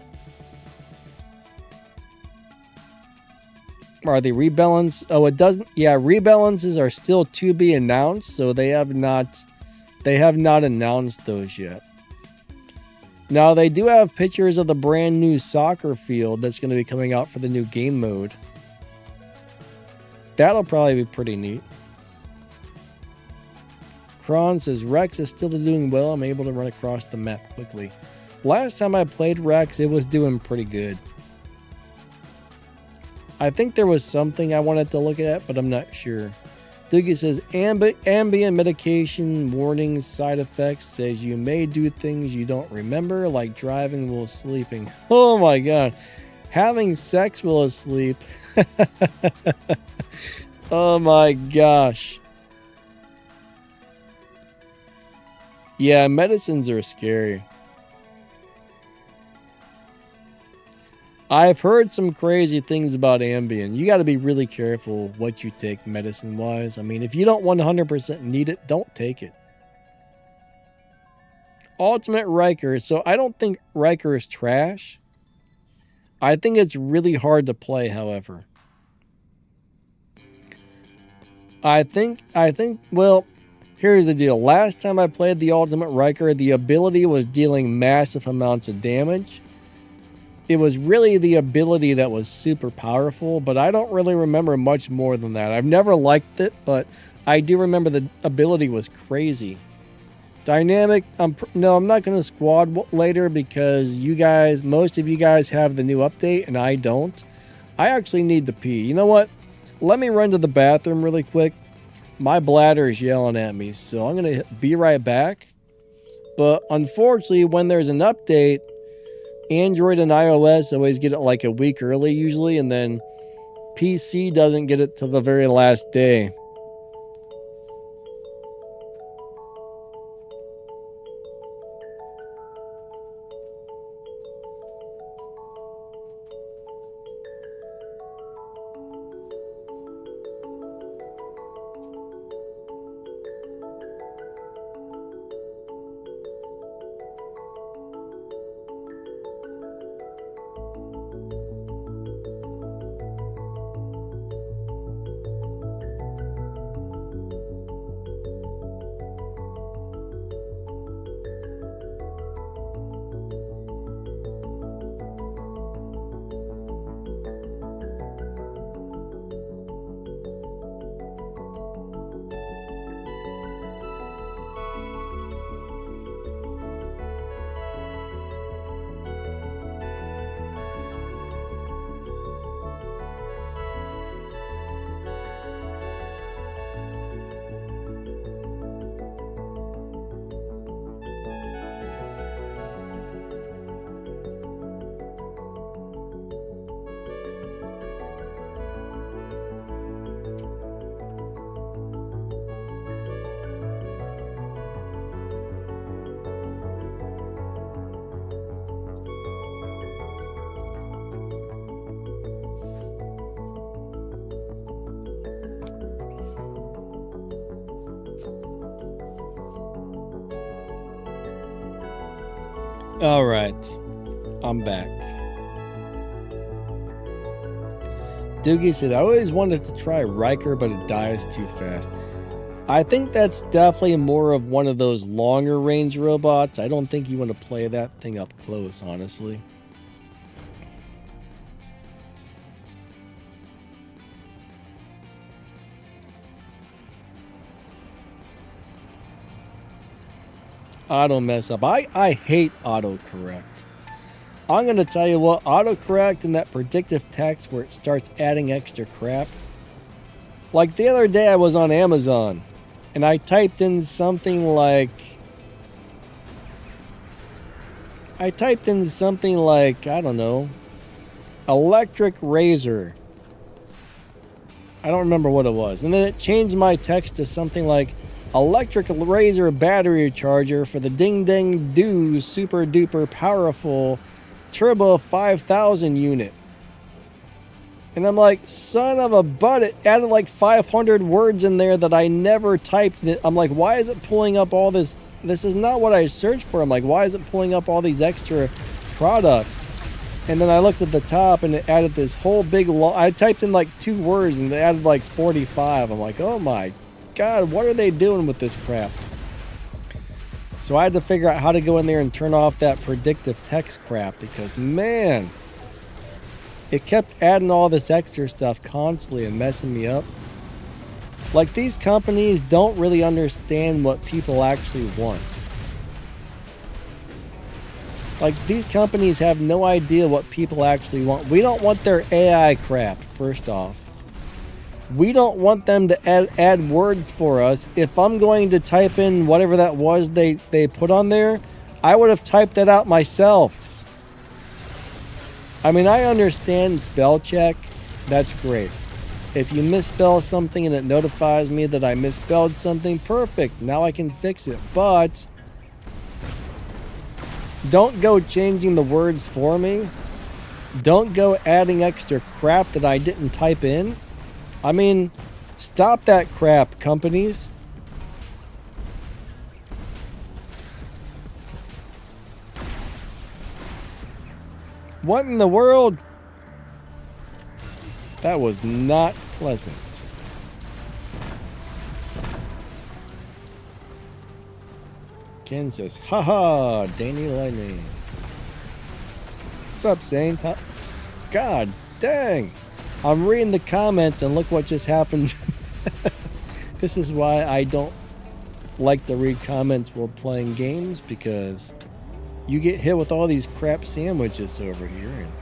A: Are they rebalance? Oh, it doesn't. Yeah, rebalances are still to be announced, so they have not announced those yet. Now, they do have pictures of the brand new soccer field that's going to be coming out for the new game mode. That'll probably be pretty neat. Kron says, Rex is still doing well. I'm able to run across the map quickly. Last time I played Rex, it was doing pretty good. I think there was something I wanted to look at, but I'm not sure. Doogie says, ambient medication warnings, side effects, says you may do things you don't remember, like driving while sleeping. Oh my God. Having sex while asleep. Oh my gosh. Yeah, medicines are scary. I've heard some crazy things about Ambien. You got to be really careful what you take medicine-wise. I mean, if you don't 100% need it, don't take it. Ultimate Riker. So I don't think Riker is trash. I think it's really hard to play, however. I think, well, Here's the deal. Last time I played the Ultimate Riker, the ability was dealing massive amounts of damage. It was really the ability that was super powerful, but I don't really remember much more than that. I've never liked it, but I do remember the ability was crazy. Dynamic, no, I'm not going to squad later because most of you guys have the new update and I don't. I actually need to pee. You know what? Let me run to the bathroom really quick. My bladder is yelling at me, so I'm going to be right back. But unfortunately, when there's an update, Android and iOS always get it like a week early usually, and then PC doesn't get it till the very last day. All right, I'm back. Doogie said, I always wanted to try Riker, but it dies too fast. I think that's definitely more of one of those longer range robots. I don't think you want to play that thing up close, honestly. Auto mess up. I hate autocorrect. I'm going to tell you what, autocorrect and that predictive text where it starts adding extra crap. Like the other day I was on Amazon and I typed in something like, I don't know, electric razor. I don't remember what it was. And then it changed my text to something like, electric razor battery charger for the Ding Ding Do super duper powerful turbo 5000 unit. And I'm like, son of a butt, it added like 500 words in there that I never typed. I'm like, why is it pulling up all this? This is not what I searched for. I'm like, why is it pulling up all these extra products? And then I looked at the top and it added this whole big I typed in like 2 words and it added like 45. I'm like, oh my God, what are they doing with this crap? So I had to figure out how to go in there and turn off that predictive text crap because, man, it kept adding all this extra stuff constantly and messing me up. Like, these companies don't really understand what people actually want. Like, these companies have no idea what people actually want. We don't want their AI crap, first off. We don't want them to add words for us. If I'm going to type in whatever that was they put on there, I would have typed that out myself. I mean, I understand spell check. That's great. If you misspell something and it notifies me that I misspelled something, perfect. Now I can fix it. But don't go changing the words for me. Don't go adding extra crap that I didn't type in. I mean, stop that crap, companies. What in the world? That was not pleasant. Ken says, haha, Danny Lightning. What's up, Sane? God dang. I'm reading the comments and look what just happened. This is why I don't like to read comments while playing games, because you get hit with all these crap sandwiches over here and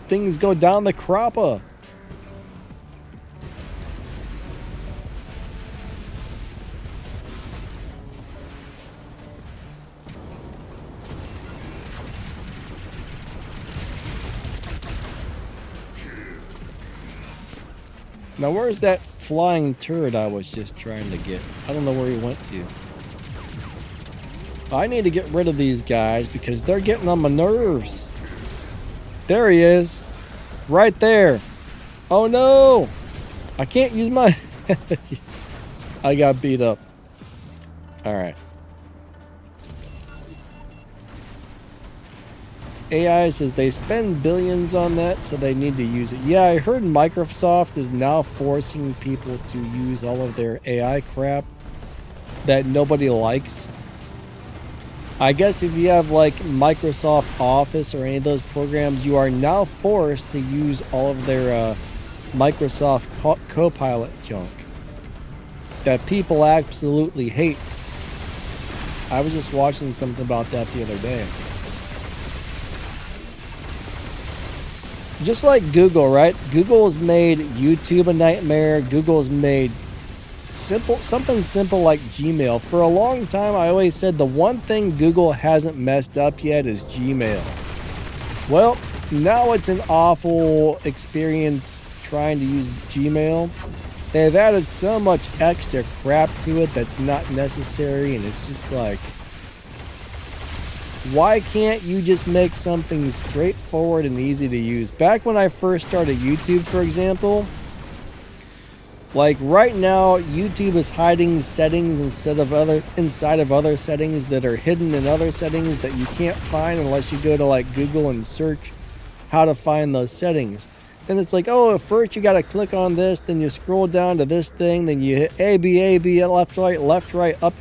A: things go down the crapper. Now where's that flying turret I was just trying to get? I don't know where he went to. I need to get rid of these guys because they're getting on my nerves. There he is. Right there. Oh no! I can't use my... I got beat up. Alright. AI says they spend billions on that, so they need to use it. Yeah, I heard Microsoft is now forcing people to use all of their AI crap that nobody likes. I guess if you have like Microsoft Office or any of those programs, you are now forced to use all of their Microsoft Copilot junk that people absolutely hate. I was just watching something about that the other day. Just like Google, right? Google has made YouTube a nightmare. Google has made something simple like Gmail. For a long time, I always said the one thing Google hasn't messed up yet is Gmail. Well, now it's an awful experience trying to use Gmail. They've added so much extra crap to it that's not necessary, and it's just like, why can't you just make something straightforward and easy to use? Back when I first started YouTube, for example, like right now, YouTube is hiding settings inside of other settings that are hidden in other settings that you can't find unless you go to like Google and search how to find those settings. Then it's like, oh, first you got to click on this, then you scroll down to this thing, then you hit A, B, left, right, up,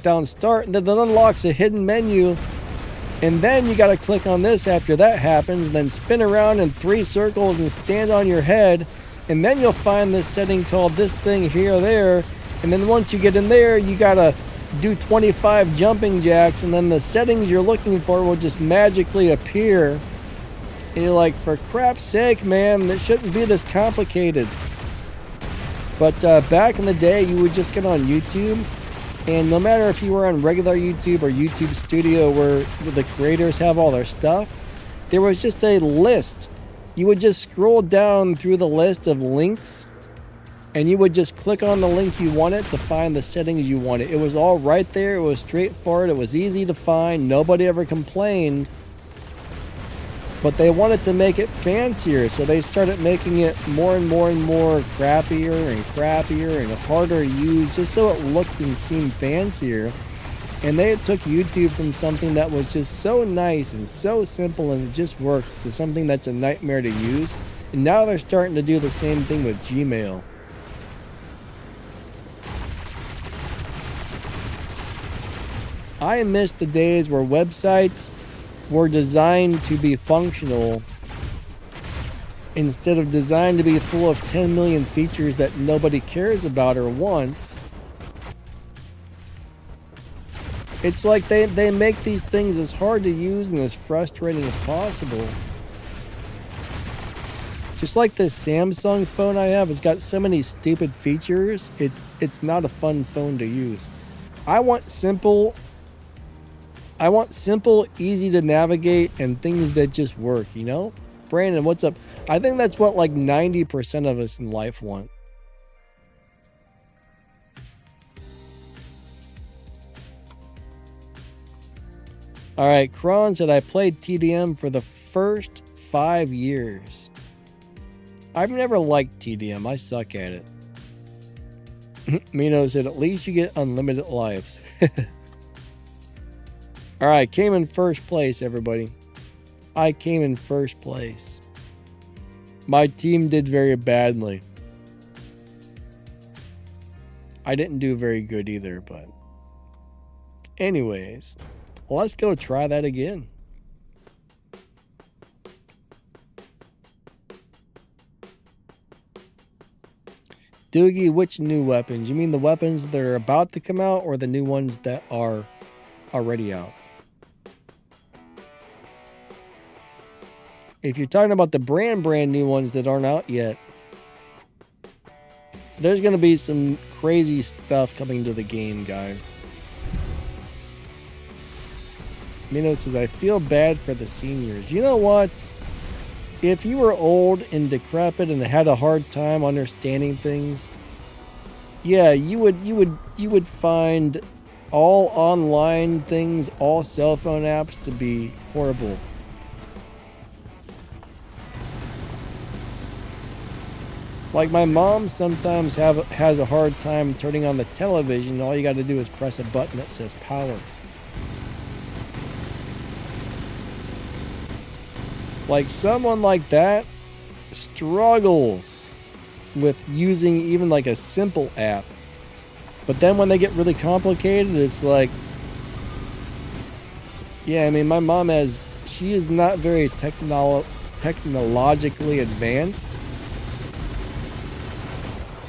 A: down, start, and then it unlocks a hidden menu, and then you got to click on this after that happens, then spin around in 3 circles and stand on your head, and then you'll find this setting called this thing here or there, and then once you get in there, you got to do 25 jumping jacks, and then the settings you're looking for will just magically appear, and you're like, for crap's sake, man, it shouldn't be this complicated. But back in the day, you would just get on YouTube, and no matter if you were on regular YouTube or YouTube Studio where the creators have all their stuff, there was just a list. You would just scroll down through the list of links, and you would just click on the link you wanted to find the settings you wanted. It was all right there. It was straightforward. It was easy to find. Nobody ever complained. But they wanted to make it fancier, so they started making it more and more crappier and harder to use, just so it looked and seemed fancier. And they took YouTube from something that was just so nice and so simple and it just worked to something that's a nightmare to use. And now they're starting to do the same thing with Gmail. I miss the days where websites were designed to be functional instead of designed to be full of 10 million features that nobody cares about or wants. It's like they make these things as hard to use and as frustrating as possible. Just like this Samsung phone I have, it's got so many stupid features, it's not a fun phone to use. I want simple, easy to navigate, and things that just work, you know? Brandon, what's up? I think that's what like 90% of us in life want. Alright, Kron said I played TDM for the first 5 years. I've never liked TDM. I suck at it. Mino said at least you get unlimited lives. Alright, came in first place, everybody. I came in first place. My team did very badly. I didn't do very good either, but Anyways, let's go try that again. Doogie, which new weapons? You mean the weapons that are about to come out or the new ones that are already out? If you're talking about the brand new ones that aren't out yet, there's going to be some crazy stuff coming to the game, guys. Mino says, I feel bad for the seniors. You know what? If you were old and decrepit and had a hard time understanding things, yeah, you would find all online things, all cell phone apps to be horrible. Like my mom sometimes has a hard time turning on the television. All you got to do is press a button that says power. Like someone like that struggles with using even like a simple app. But then when they get really complicated, it's like, yeah, I mean, my mom she is not very technologically advanced.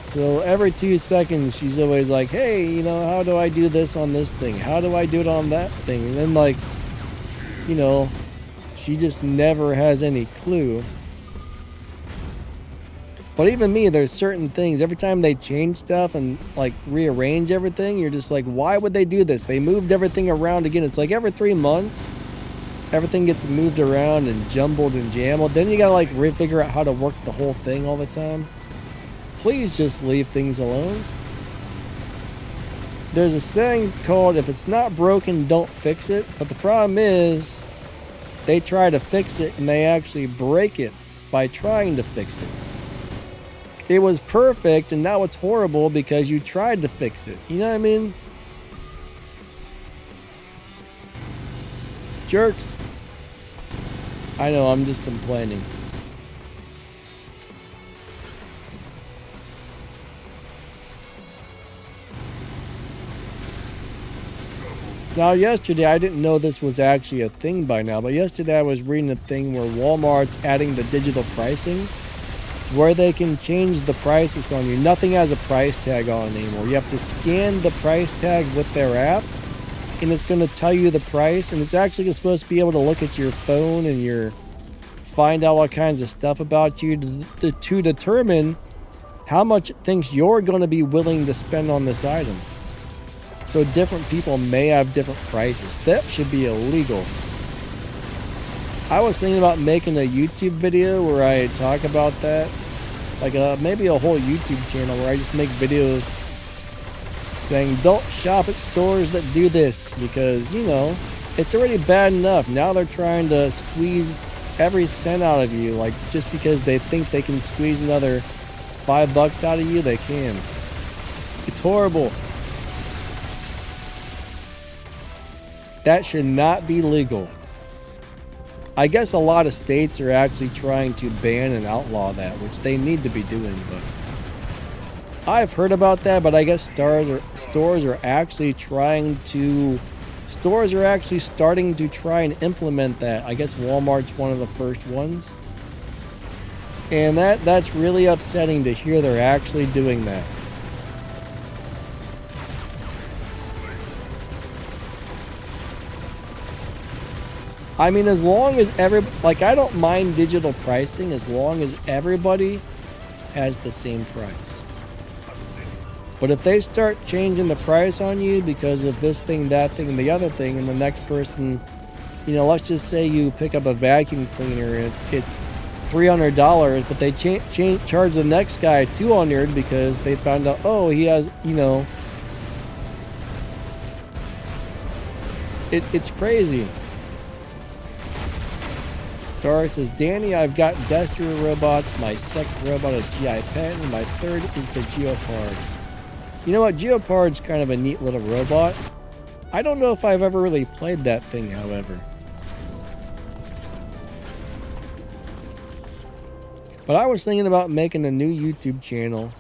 A: So every 2 seconds, she's always like, hey, you know, how do I do this on this thing? How do I do it on that thing? And then, like, you know, she just never has any clue. But even me, there's certain things, every time they change stuff and, like, rearrange everything, you're just like, why would they do this? They moved everything around again. It's like every 3 months, everything gets moved around and jumbled and jambled. Then you gotta, like, figure out how to work the whole thing all the time. Please just leave things alone. There's a saying called, if it's not broken, don't fix it. But the problem is, they try to fix it and they actually break it by trying to fix it. It was perfect and now it's horrible because you tried to fix it. You know what I mean? Jerks. I know, I'm just complaining. Now, yesterday, I didn't know this was actually a thing by now, but yesterday I was reading a thing where Walmart's adding the digital pricing, where they can change the prices on you. Nothing has a price tag on it anymore. You have to scan the price tag with their app, and it's going to tell you the price, and it's actually supposed to be able to look at your phone and find out all kinds of stuff about you to determine how much it thinks you're going to be willing to spend on this item. So different people may have different prices. That should be illegal. I was thinking about making a YouTube video where I talk about that. Like maybe a whole YouTube channel where I just make videos saying don't shop at stores that do this. Because, you know, it's already bad enough. Now they're trying to squeeze every cent out of you. Like just because they think they can squeeze another $5 out of you, they can. It's horrible. That should not be legal. I guess a lot of states are actually trying to ban and outlaw that, which they need to be doing, but I've heard about that, but I guess stores are actually starting to try and implement that. I guess Walmart's one of the first ones. And that's really upsetting to hear they're actually doing that. I mean, as long as I don't mind digital pricing as long as everybody has the same price. But if they start changing the price on you because of this thing, that thing, and the other thing, and the next person, you know, let's just say you pick up a vacuum cleaner and it's $300, but they charge the next guy $200 because they found out, oh, he has, you know, it's crazy. Dara says, Danny, I've got Destro robots. My second robot is GI Pet, and my third is the Geopard. You know what? Geopard's kind of a neat little robot. I don't know if I've ever really played that thing, however. But I was thinking about making a new YouTube channel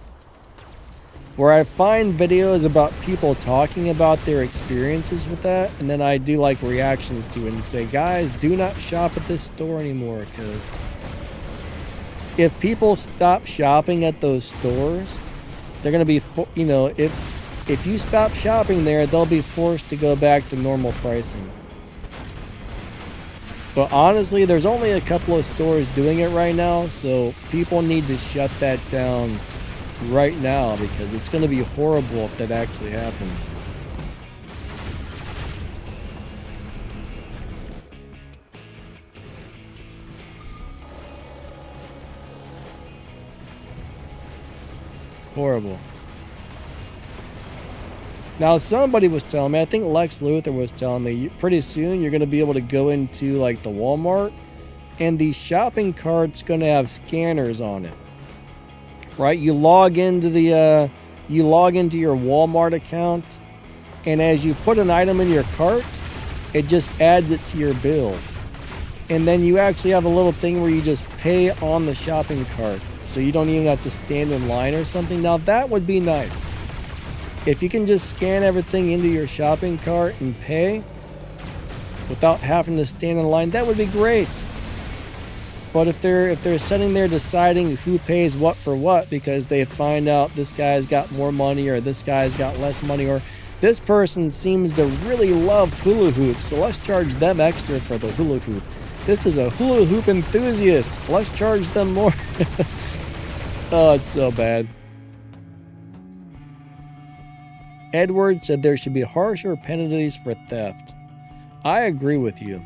A: where I find videos about people talking about their experiences with that, and then I do like reactions to it and say, guys, do not shop at this store anymore, because if people stop shopping at those stores, they're going to be, you know, if you stop shopping there, they'll be forced to go back to normal pricing. But honestly, there's only a couple of stores doing it right now, so people need to shut that down right now, because it's going to be horrible if that actually happens. Horrible. Now, somebody was telling me, I think Lex Luthor was telling me, pretty soon you're going to be able to go into like the Walmart, and the shopping cart's going to have scanners on it. Right? You log into your Walmart account, and as you put an item in your cart, it just adds it to your bill. And then you actually have a little thing where you just pay on the shopping cart, so you don't even have to stand in line or something. Now that would be nice. If you can just scan everything into your shopping cart and pay without having to stand in line, that would be great. But if they're sitting there deciding who pays what for what, because they find out this guy's got more money or this guy's got less money, or this person seems to really love hula hoops, so let's charge them extra for the hula hoop. This is a hula hoop enthusiast, let's charge them more. Oh, it's so bad. Edward said there should be harsher penalties for theft. I agree with you.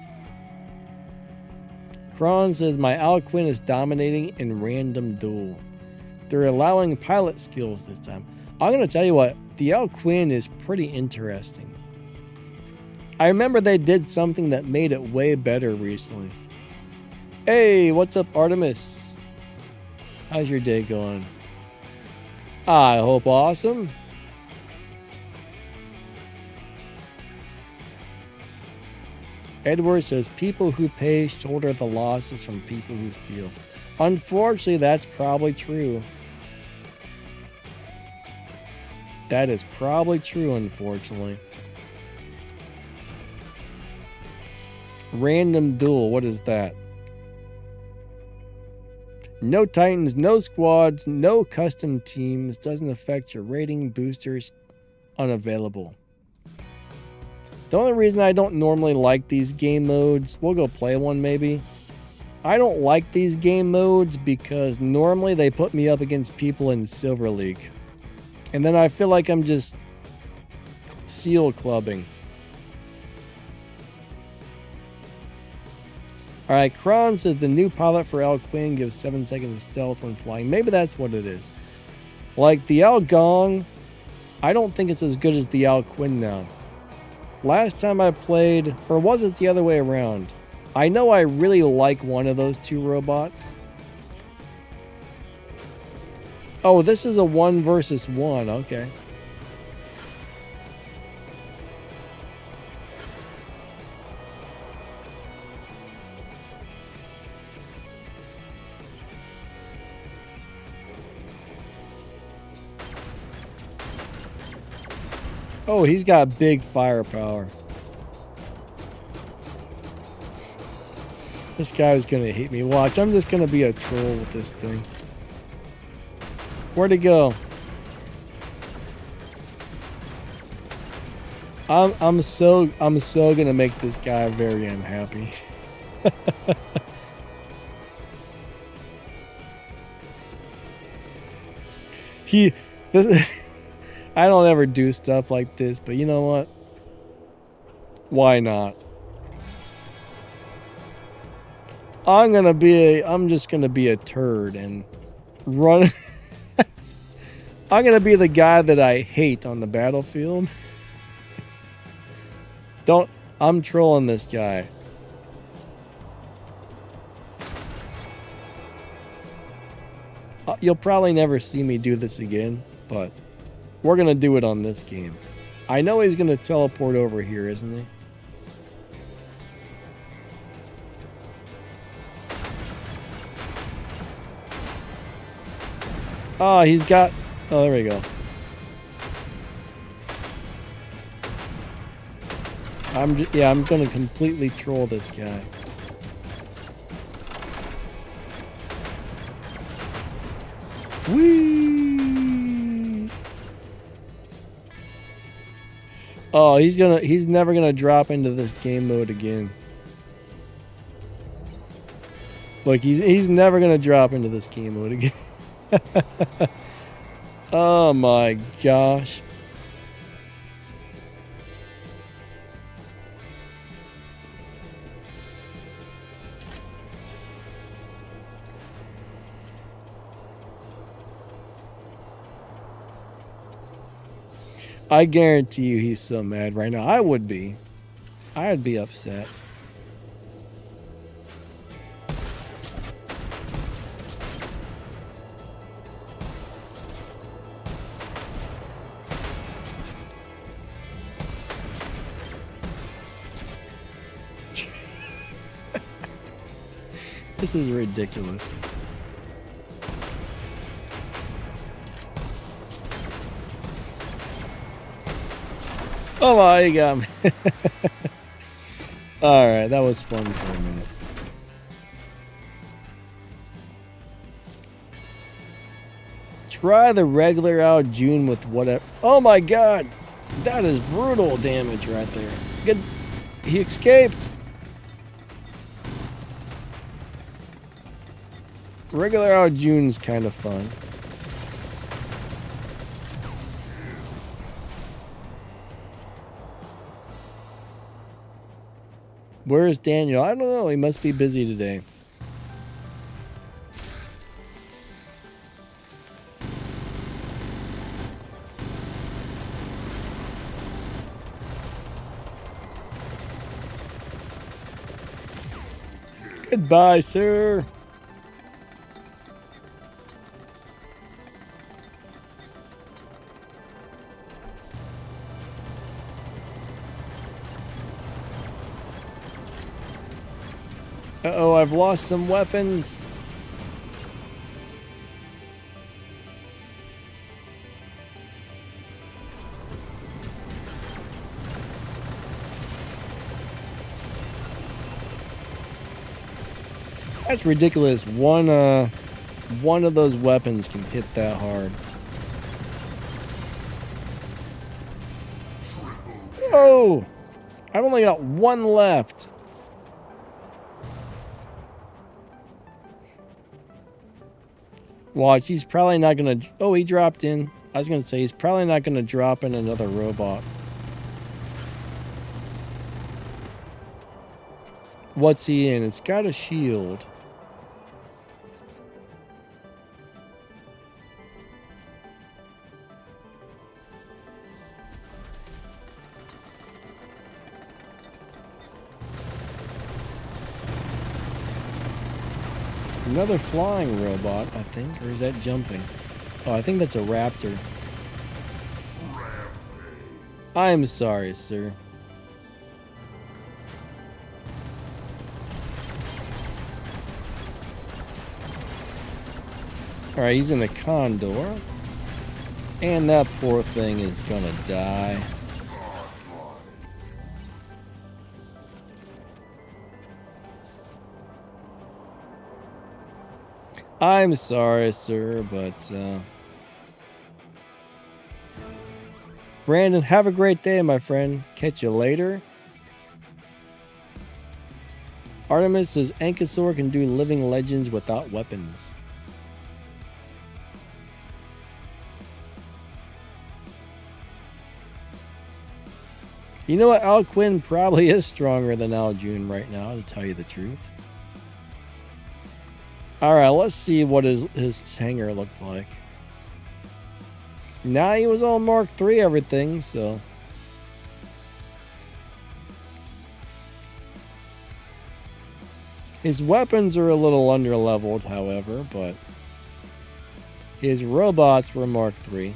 A: Kron says my Alcuin is dominating in random duel. They're allowing pilot skills this time. I'm going to tell you what, the Alcuin is pretty interesting. I remember they did something that made it way better recently. Hey, what's up, Artemis? How's your day going? I hope awesome. Edward says people who pay shoulder the losses from people who steal. Unfortunately, that's probably true. That is probably true, unfortunately. Random duel, what is that? No Titans, no squads, no custom teams. Doesn't affect your rating. Boosters unavailable. The only reason I don't normally like these game modes, we'll go play one maybe. I don't like these game modes because normally they put me up against people in Silver League. And then I feel like I'm just seal clubbing. Alright, Kron says the new pilot for Alcuin gives 7 seconds of stealth when flying. Maybe that's what it is. Like the Algong, I don't think it's as good as the Alcuin now. Last time I played, or was it the other way around? I know I really like one of those two robots. Oh, this is a 1 versus 1, okay. Oh, he's got big firepower. This guy's gonna hate me. Watch, I'm just gonna be a troll with this thing. Where'd he go? I'm so gonna make this guy very unhappy. I don't ever do stuff like this, but you know what? Why not? I'm just gonna be a turd and run. I'm gonna be the guy that I hate on the battlefield. I'm trolling this guy. You'll probably never see me do this again, but we're gonna do it on this game. I know he's gonna teleport over here, isn't he? Oh, he's got... Oh, there we go. I'm gonna completely troll this guy. Whee! Oh, he's never gonna drop into this game mode again. Look, he's never gonna drop into this game mode again. Oh my gosh. I guarantee you he's so mad right now. I would be. I'd be upset. This is ridiculous. Oh, wow, you got me. Alright, that was fun for a minute. Try the regular out June with whatever. Oh my god! That is brutal damage right there. Good. He escaped. Regular out June's kind of fun. Where's Daniel? I don't know. He must be busy today. Goodbye, sir. Uh-oh, I've lost some weapons. That's ridiculous. One of those weapons can hit that hard. Oh! I've only got one left. Watch, he's probably not gonna... Oh, he dropped in. I was gonna say, he's probably not gonna drop in another robot. What's he in? It's got a shield. Another flying robot, I think, or is that jumping? Oh, I think that's a raptor. I'm sorry, sir. Alright, he's in the condor. And that poor thing is gonna die. I'm sorry, sir, but Brandon, have a great day, my friend. Catch you later. Artemis says Ankysaur can do living legends without weapons. You know what? Alquin probably is stronger than Aljun right now, to tell you the truth. Alright, let's see what his hanger looked like. Now he was all Mark III everything, so... His weapons are a little under-leveled, however, but... His robots were Mark III.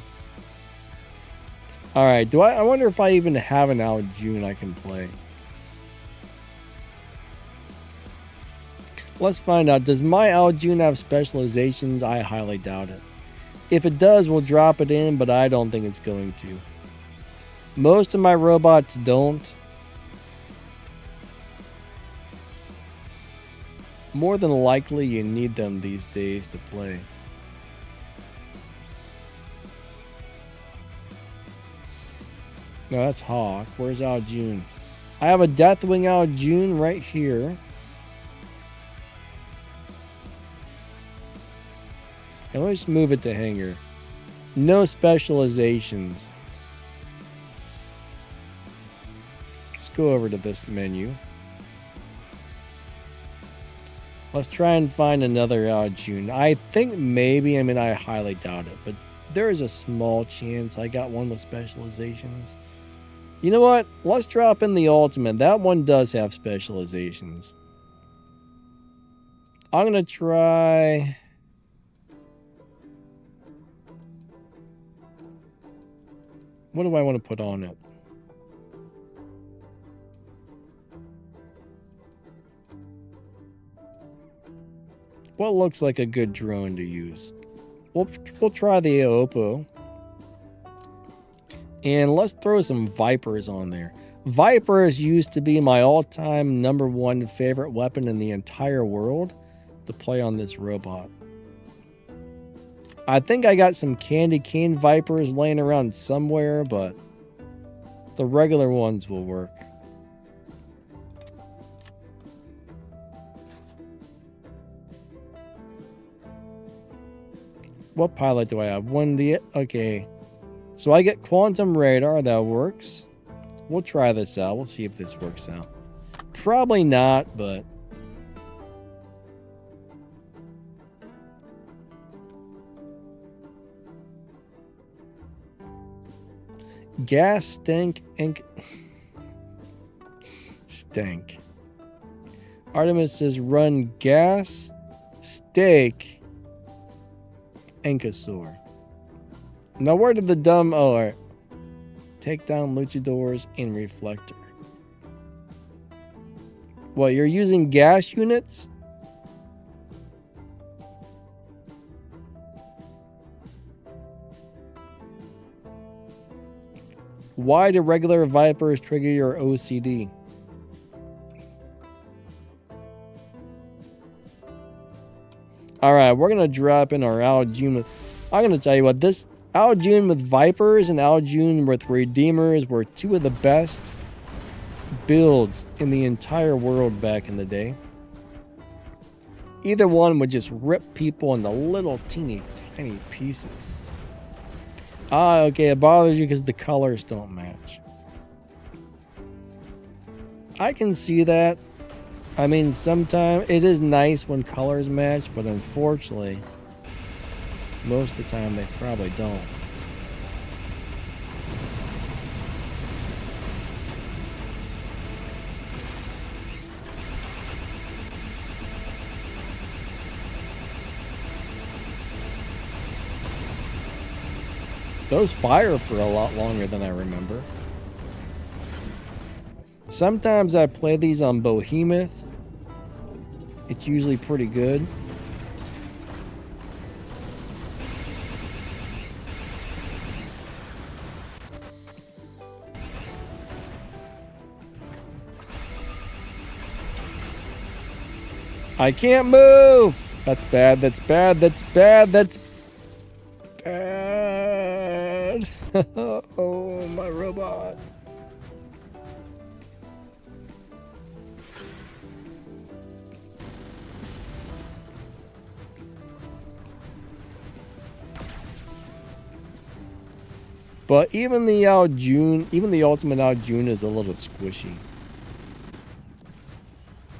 A: Alright, I wonder if I even have an Aljun I can play. Let's find out. Does my Aljun have specializations? I highly doubt it. If it does, we'll drop it in, but I don't think it's going to. Most of my robots don't. More than likely, you need them these days to play. No, that's Hawk. Where's Aljun? I have a Deathwing Aljun right here. And let's move it to Hanger. No specializations. Let's go over to this menu. Let's try and find another Aljun. I think maybe, I highly doubt it, but there is a small chance I got one with specializations. You know what? Let's drop in the ultimate. That one does have specializations. I'm going to try... What do I want to put on it? What looks like a good drone to use? We'll try the Aopo. And let's throw some Vipers on there. Vipers used to be my all-time #1 favorite weapon in the entire world to play on this robot. I think I got some candy cane Vipers laying around somewhere, but the regular ones will work. What pilot do I have? Okay. So I get Quantum Radar, that works. We'll try this out. We'll see if this works out. Probably not, but... Gas, stink, ink... Stank. Artemis says run gas, steak, Ankysaur. Now where did the dumb... Oh, all right. Take down Luchadors and Reflector. What, you're using gas units? Why do regular Vipers trigger your OCD? Alright, we're going to drop in our Aljun. I'm going to tell you what, this Aljun with Vipers and Aljun with Redeemers were two of the best builds in the entire world back in the day. Either one would just rip people into little teeny tiny pieces. Ah, okay, it bothers you because the colors don't match. I can see that. Sometimes it is nice when colors match, but unfortunately, most of the time they probably don't. Those fire for a lot longer than I remember. Sometimes I play these on Behemoth. It's usually pretty good. I can't move! That's bad, that's bad, that's bad, that's bad. Oh, my robot. But even the Aljun, even the ultimate Aljun is a little squishy.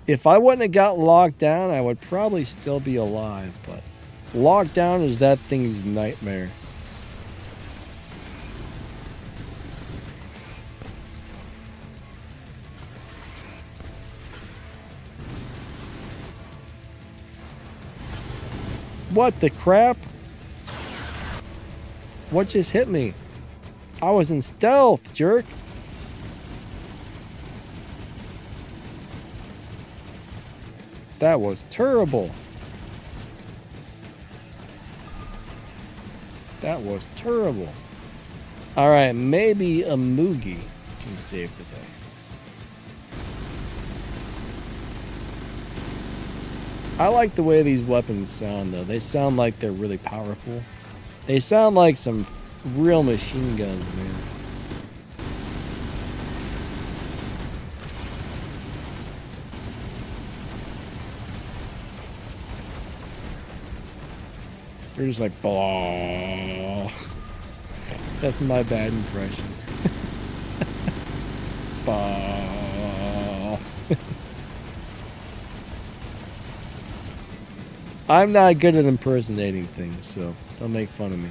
A: If I wouldn't have got locked down, I would probably still be alive, but lockdown is that thing's nightmare. What the crap? What just hit me? I was in stealth, jerk. That was terrible. That was terrible. Alright, maybe IMUGI can save the day. I like the way these weapons sound, though. They sound like they're really powerful. They sound like some real machine guns, man. They're just like, bah. That's my bad impression. Bah. I'm not good at impersonating things, so don't make fun of me.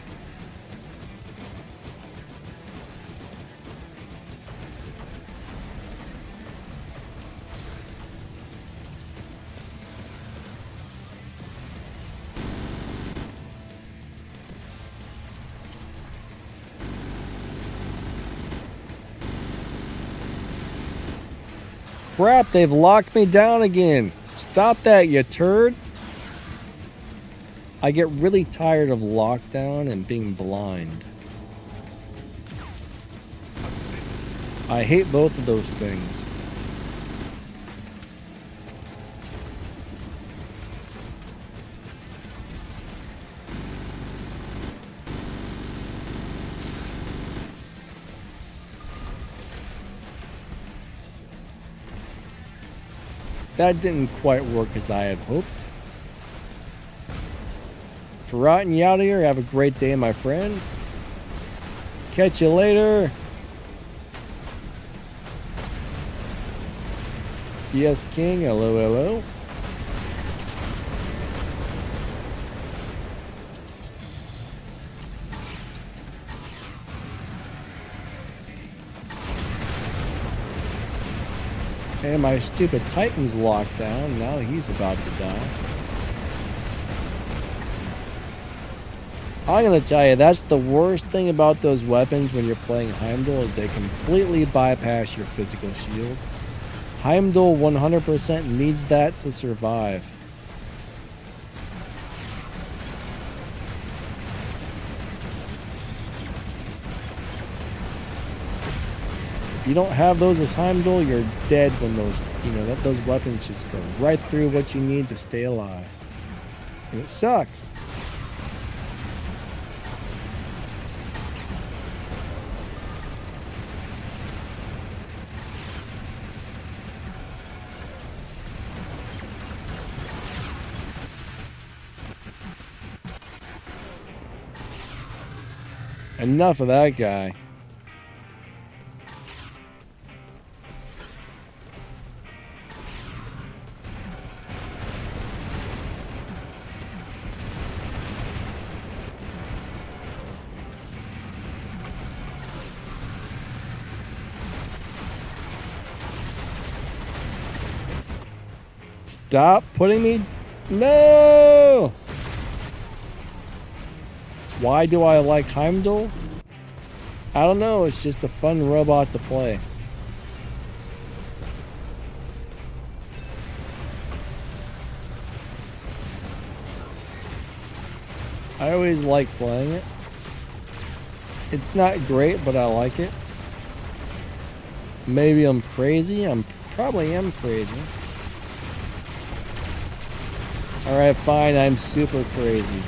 A: Crap, they've locked me down again. Stop that, you turd. I get really tired of lockdown and being blind. I hate both of those things. That didn't quite work as I had hoped. For rotting you out of here, have a great day, my friend. Catch you later. DS King, hello, hello. And my stupid Titan's locked down. Now he's about to die. I'm going to tell you, that's the worst thing about those weapons when you're playing Heimdall is they completely bypass your physical shield. Heimdall 100% needs that to survive. If you don't have those as Heimdall, you're dead when those weapons just go right through what you need to stay alive. And it sucks. Enough of that guy. Stop putting me... No! Why do I like Heimdall? I don't know, it's just a fun robot to play. I always like playing it. It's not great, but I like it. Maybe I'm crazy. I probably am crazy. Alright, fine, I'm super crazy.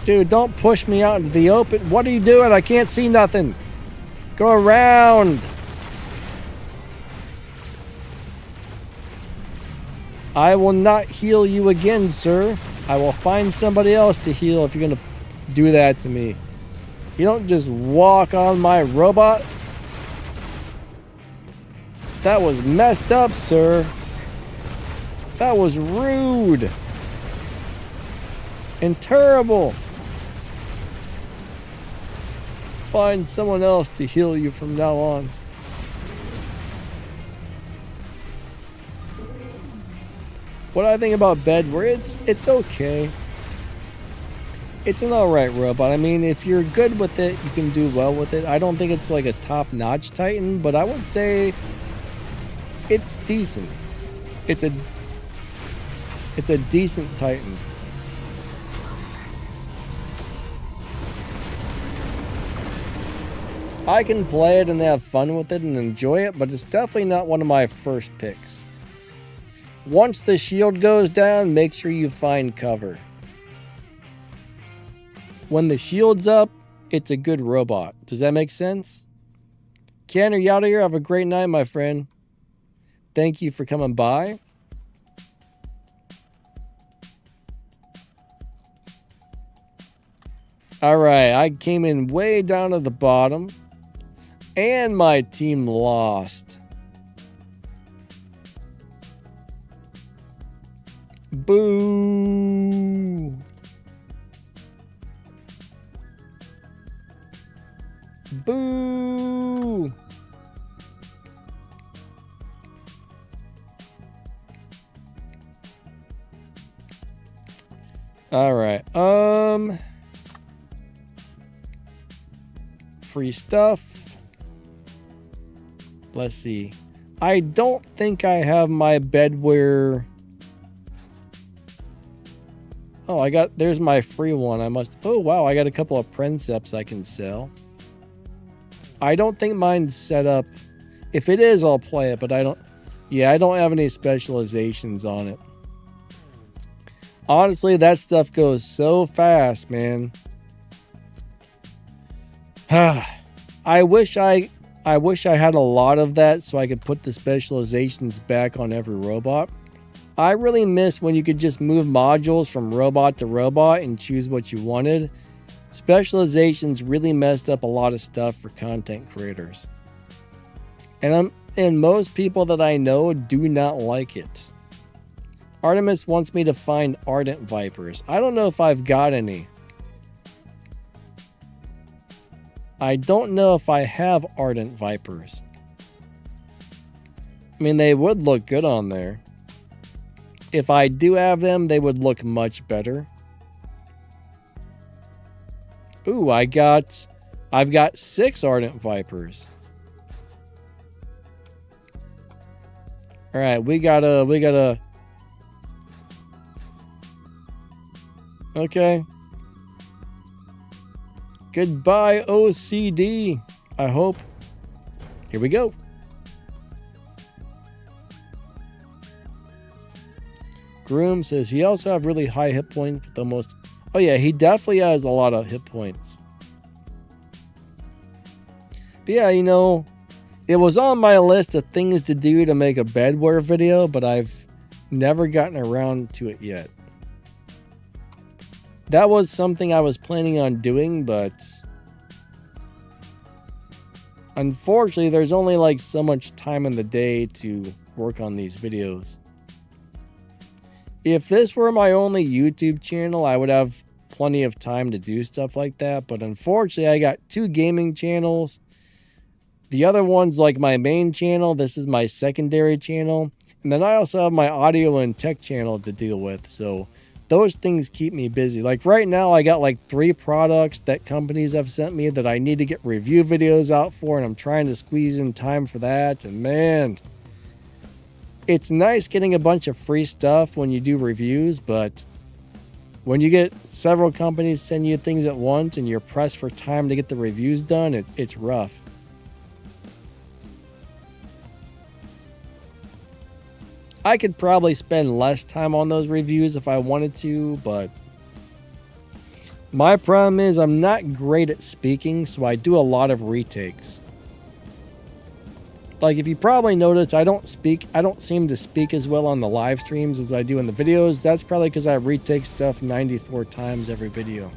A: Dude, don't push me out into the open. What are you doing? I can't see nothing. Go around. I will not heal you again, sir. I will find somebody else to heal if you're going to do that to me. You don't just walk on my robot. That was messed up, sir. That was rude. And terrible. Find someone else to heal you from now on. What I think about Bedwar, it's okay. It's an alright robot. I mean, if you're good with it, you can do well with it. I don't think it's like a top-notch Titan, but I would say it's decent. It's a decent Titan. I can play it and have fun with it and enjoy it, but it's definitely not one of my first picks. Once the shield goes down, make sure you find cover. When the shield's up, it's a good robot. Does that make sense? Ken, are you out of here? Have a great night, my friend. Thank you for coming by. Alright, I came in way down at the bottom. And my team lost. Boo! Boo! All right. Free stuff. Let's see. I don't think I have my bedwear. Oh, there's my free one. Oh wow, I got a couple of Princeps I can sell. I don't think mine's set up. If it is, I'll play it, but I don't have any specializations on it. Honestly, that stuff goes so fast, man. I wish I had a lot of that so I could put the specializations back on every robot. I really miss when you could just move modules from robot to robot and choose what you wanted. Specializations really messed up a lot of stuff for content creators. And most people that I know do not like it. Artemis wants me to find Ardent Vipers. I don't know if I've got any. I don't know if I have Ardent Vipers. I mean, they would look good on there. If I do have them, they would look much better. Ooh, I've got 6 Ardent Vipers. All right, we gotta. Okay. Goodbye, OCD. I hope. Here we go. Groom says he also have really high hit points with almost. Oh yeah, he definitely has a lot of hit points. But yeah, you know, it was on my list of things to do to make a bedwear video, but I've never gotten around to it yet. That was something I was planning on doing, but unfortunately, there's only like so much time in the day to work on these videos. If this were my only YouTube channel, I would have plenty of time to do stuff like that. But unfortunately, I got 2 gaming channels. The other one's like my main channel. This is my secondary channel. And then I also have my audio and tech channel to deal with. So those things keep me busy. Like right now, I got like 3 products that companies have sent me that I need to get review videos out for. And I'm trying to squeeze in time for that. And man, it's nice getting a bunch of free stuff when you do reviews, but when you get several companies send you things at once and you're pressed for time to get the reviews done, it's rough. I could probably spend less time on those reviews if I wanted to, but my problem is I'm not great at speaking, so I do a lot of retakes. Like, if you probably noticed, I don't seem to speak as well on the live streams as I do in the videos. That's probably because I retake stuff 94 times every video.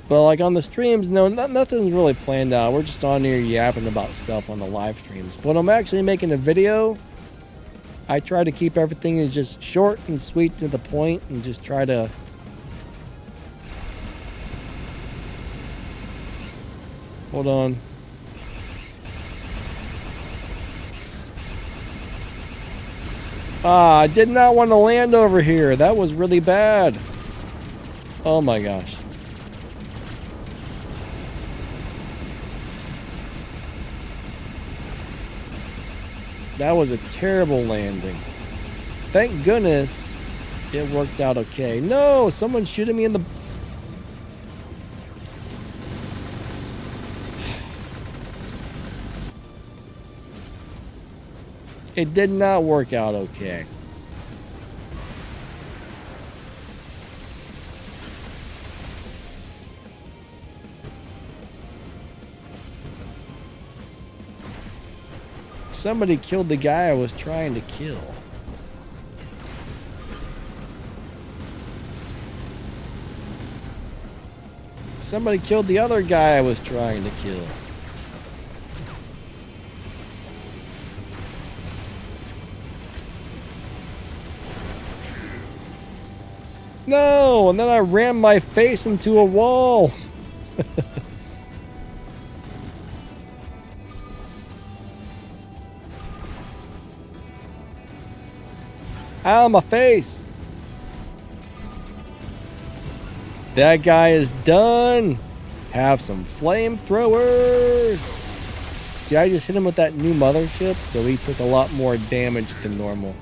A: But like on the streams, no, nothing's really planned out. We're just on here yapping about stuff on the live streams. When I'm actually making a video, I try to keep everything as just short and sweet to the point and just try to Hold on. Ah, I did not want to land over here. That was really bad. Oh my gosh. That was a terrible landing. Thank goodness it worked out okay. No, someone's shooting me in the... It did not work out okay. Somebody killed the guy I was trying to kill. Somebody killed the other guy I was trying to kill. No, and then I rammed my face into a wall. Ow, my face. That guy is done. Have some flamethrowers. See, I just hit him with that new mothership, so he took a lot more damage than normal.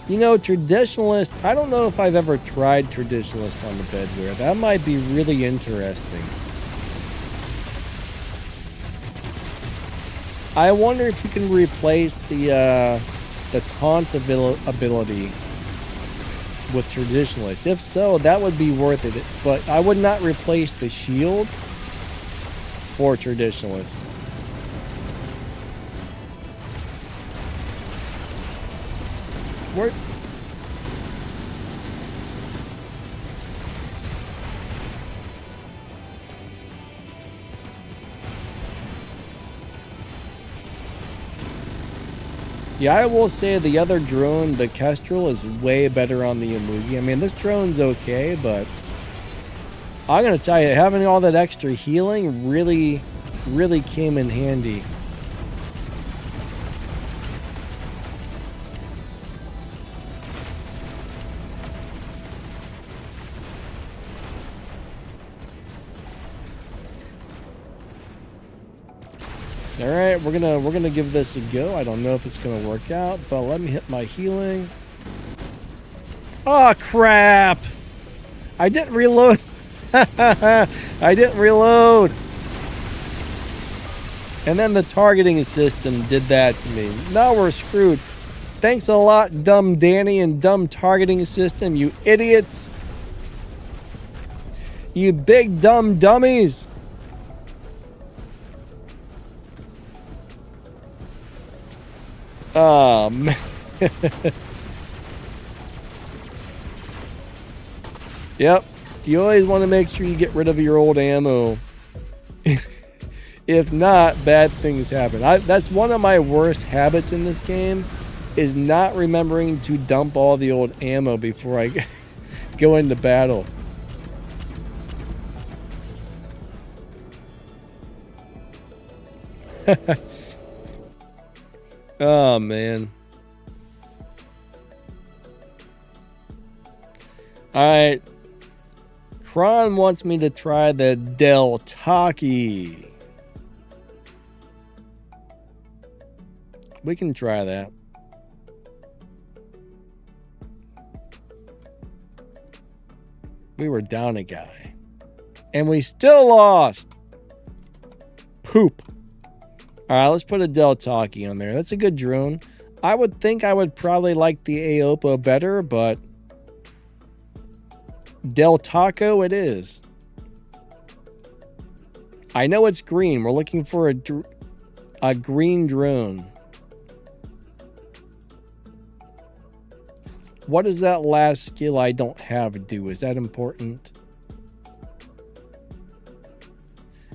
A: You know, Traditionalist, I don't know if I've ever tried Traditionalist on the bedware. That might be really interesting. I wonder if you can replace the taunt ability with Traditionalist. If so, that would be worth it. But I would not replace the shield for Traditionalist. Where? Yeah, I will say the other drone, the Kestrel, is way better on the IMUGI. I mean, this drone's okay, but I'm going to tell you, having all that extra healing really came in handy. All right, we're gonna give this a go. I don't know if it's gonna work out, but let me hit my healing. Oh crap! I didn't reload. I didn't reload. And then the targeting system did that to me. Now we're screwed. Thanks a lot, dumb Danny and dumb targeting system, you idiots. You big dumb dummies. Oh, man. Yep. You always want to make sure you get rid of your old ammo. If not, bad things happen. That's one of my worst habits in this game, is not remembering to dump all the old ammo before I go into battle. Oh, man. Alright. Kron wants me to try the Del Taki. We can try that. We were down a guy. And we still lost. Poop. Alright, let's put a Del Taki on there. That's a good drone. I would think I would probably like the Aopa better, but Del Taco it is. I know it's green. We're looking for a green drone. What does that last skill I don't have do? Is that important?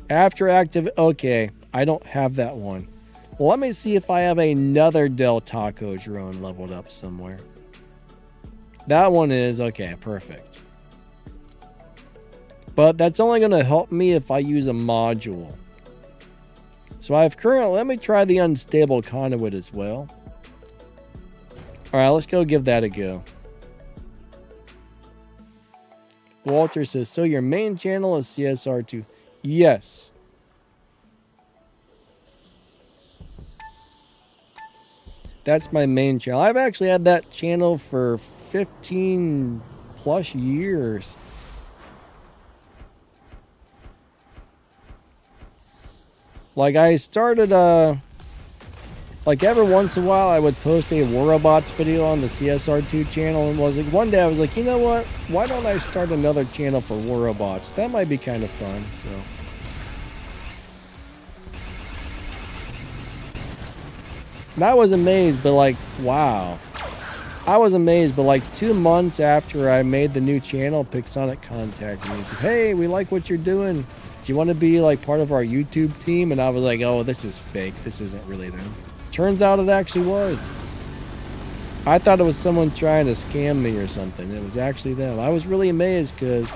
A: After active... Okay, I don't have that one. Well, let me see if I have another Del Taco drone leveled up somewhere. That one is okay, perfect. But that's only going to help me if I use a module. So I've currently, let me try the unstable conduit as well. All right, let's go give that a go. Walter says, so your main channel is CSR2. Yes. That's my main channel. I've actually had that channel for 15 plus years. Like I started, like every once in a while I would post a War Robots video on the CSR2 channel, and was like one day I was like, you know what? Why don't I start another channel for War Robots? That might be kind of fun, so. And I was amazed, but like, wow. I was amazed, but like 2 months after I made the new channel, Pixonic contacted me and said, hey, we like what you're doing. Do you want to be like part of our YouTube team? And I was like, oh, this is fake. This isn't really them. Turns out it actually was. I thought it was someone trying to scam me or something. It was actually them. I was really amazed because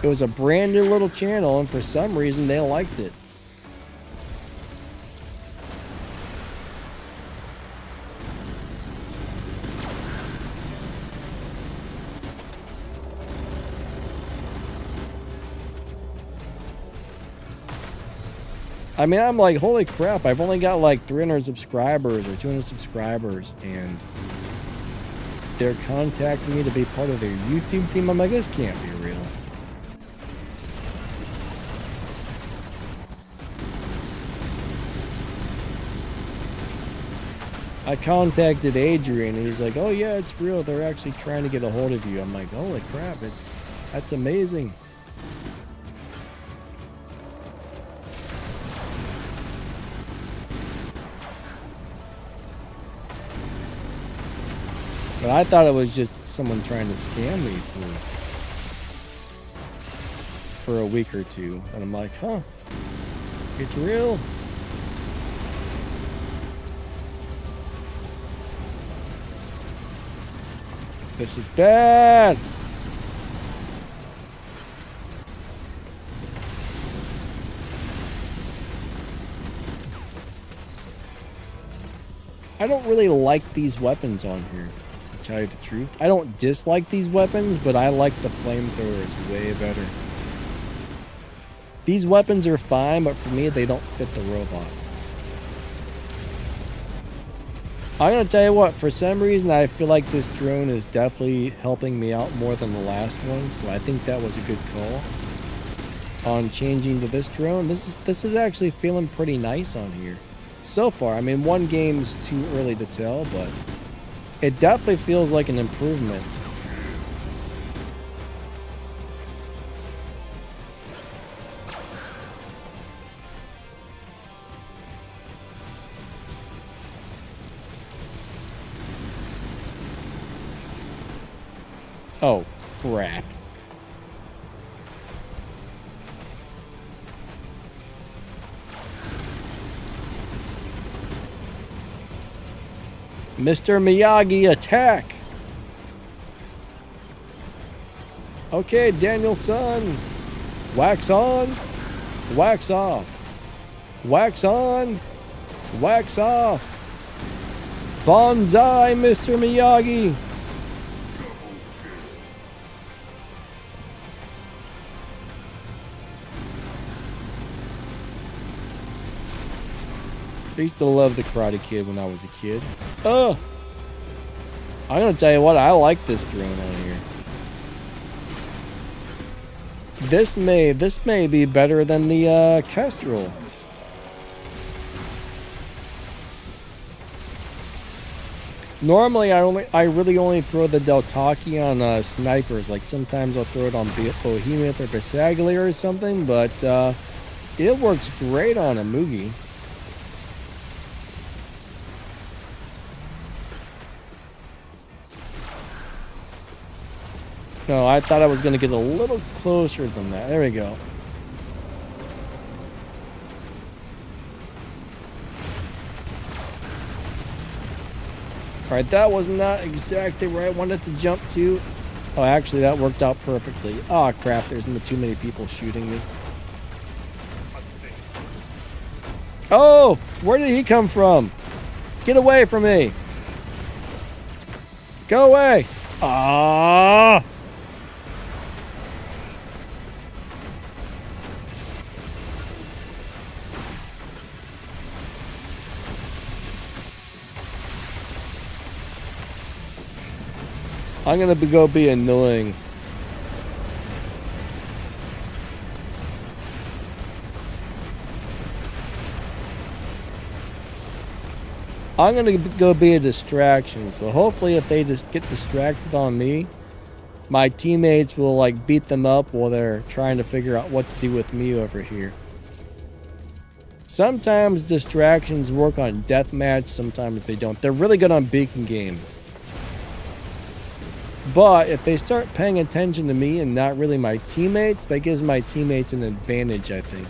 A: it was a brand new little channel, and for some reason they liked it. I mean, I'm like, holy crap, I've only got like 300 subscribers or 200 subscribers, and they're contacting me to be part of their YouTube team. I'm like, this can't be real. I contacted Adrian, and he's like, oh yeah, it's real. They're actually trying to get a hold of you. I'm like, holy crap, that's amazing. But I thought it was just someone trying to scam me for a week or two. And I'm like, huh, it's real. This is bad. I don't really like these weapons on here. Tell you the truth, I don't dislike these weapons, but I like the flamethrowers way better. These weapons are fine, but for me they don't fit the robot. I'm gonna tell you what, for some reason I feel like this drone is definitely helping me out more than the last one, so I think that was a good call on changing to this drone. This is actually feeling pretty nice on here so far. I mean, one game's too early to tell, but it definitely feels like an improvement. Oh, crap. Mr. Miyagi, attack! Okay, Daniel-san. Wax on, wax off. Wax on, wax off. Bonsai, Mr. Miyagi! I used to love the Karate Kid when I was a kid. I'm gonna tell you what, I like this drone on here. This may be better than the Kestrel. Normally I really only throw the Deltaki on snipers. Like sometimes I'll throw it on Behemoth or Bisaglia or something, but it works great on a IMUGI. No, I thought I was going to get a little closer than that. There we go. Alright, that was not exactly where I wanted to jump to. Oh, actually, that worked out perfectly. Oh, crap, there's too many people shooting me. Oh, where did he come from? Get away from me. Go away. Ah! I'm gonna go be annoying. I'm gonna go be a distraction. So hopefully, if they just get distracted on me, my teammates will like beat them up while they're trying to figure out what to do with me over here. Sometimes distractions work on deathmatch, sometimes they don't. They're really good on beacon games. But if they start paying attention to me and not really my teammates, that gives my teammates an advantage, I think.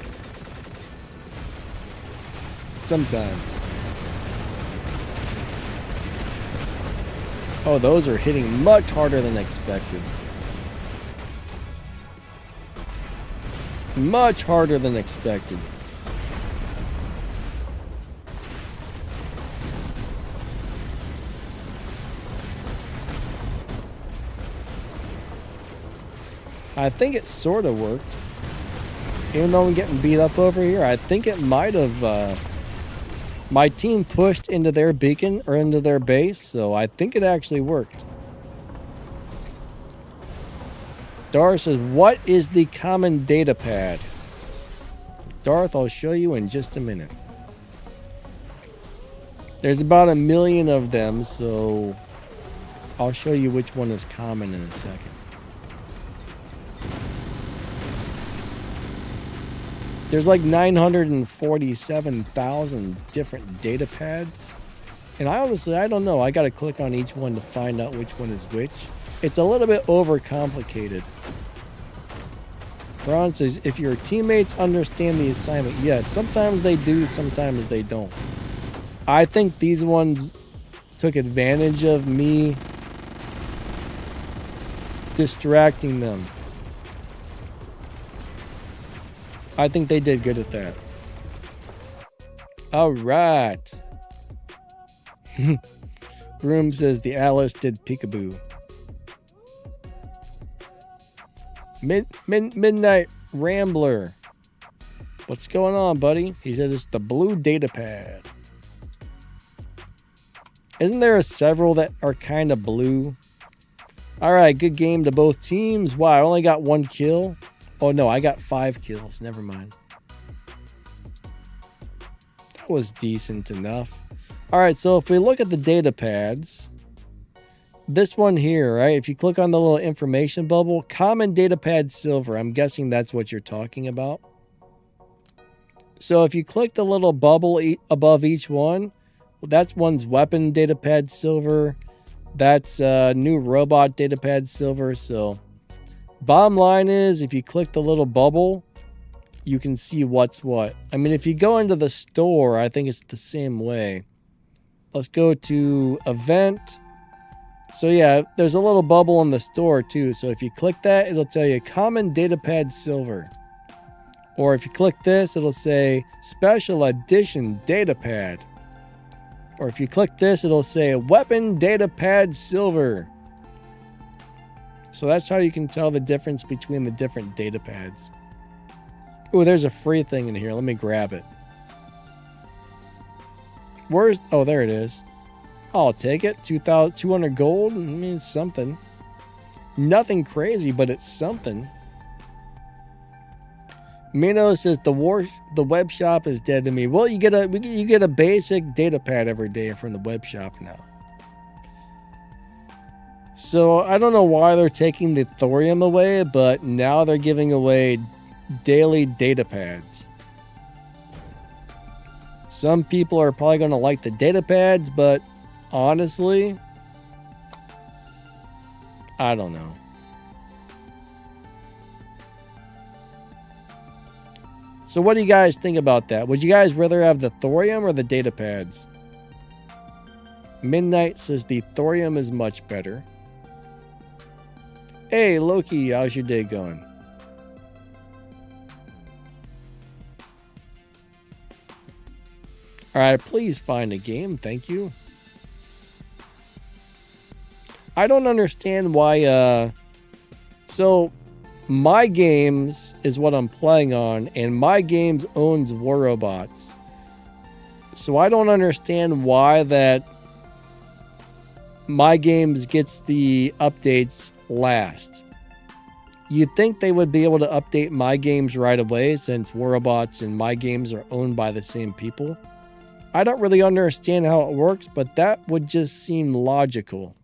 A: Sometimes. Oh, those are hitting much harder than expected. Much harder than expected. I think it sort of worked. Even though I'm getting beat up over here, I think it might have... my team pushed into their beacon, or into their base, so I think it actually worked. Darth says, what is the common data pad? Darth, I'll show you in just a minute. There's about 1 million of them, so I'll show you which one is common in a second. There's like 947,000 different data pads. And I don't know. I got to click on each one to find out which one is which. It's a little bit overcomplicated. Ron says, if your teammates understand the assignment, yes, sometimes they do, sometimes they don't. I think these ones took advantage of me distracting them. I think they did good at that. All right. Groom says the Alice did peekaboo. Midnight Rambler. What's going on, buddy? He said it's the blue data pad. Isn't there several that are kind of blue? All right, good game to both teams. Wow, I only got 1 kill. Oh, no, I got 5 kills. Never mind. That was decent enough. All right, so if we look at the data pads, this one here, right? If you click on the little information bubble, common data pad silver. I'm guessing that's what you're talking about. So if you click the little bubble above each one, that's one's weapon data pad silver. That's new robot data pad silver. So bottom line is, if you click the little bubble, you can see what's what. I mean, if you go into the store, I think it's the same way. Let's go to event. So yeah, there's a little bubble in the store too. So if you click that, it'll tell you common data pad silver. Or if you click this, it'll say special edition data pad. Or if you click this, it'll say weapon data pad silver. So that's how you can tell the difference between the different data pads. Oh, there's a free thing in here. Let me grab it. Where's... Oh, there it is. I'll take it. 2,200 gold. I mean, it's something. Nothing crazy, but it's something. Mino says the web shop is dead to me. Well, you get a basic data pad every day from the web shop now. So I don't know why they're taking the thorium away, but now they're giving away daily data pads. Some people are probably going to like the data pads, but honestly, I don't know. So what do you guys think about that? Would you guys rather have the thorium or the data pads? Midnight says the thorium is much better. Hey, Loki, how's your day going? Alright, please find a game. Thank you. I don't understand why, so My Games is what I'm playing on, and My Games owns War Robots. So I don't understand why that My Games gets the updates last. You'd think they would be able to update My Games right away since War Robots and My Games are owned by the same people. I don't really understand how it works, but that would just seem logical.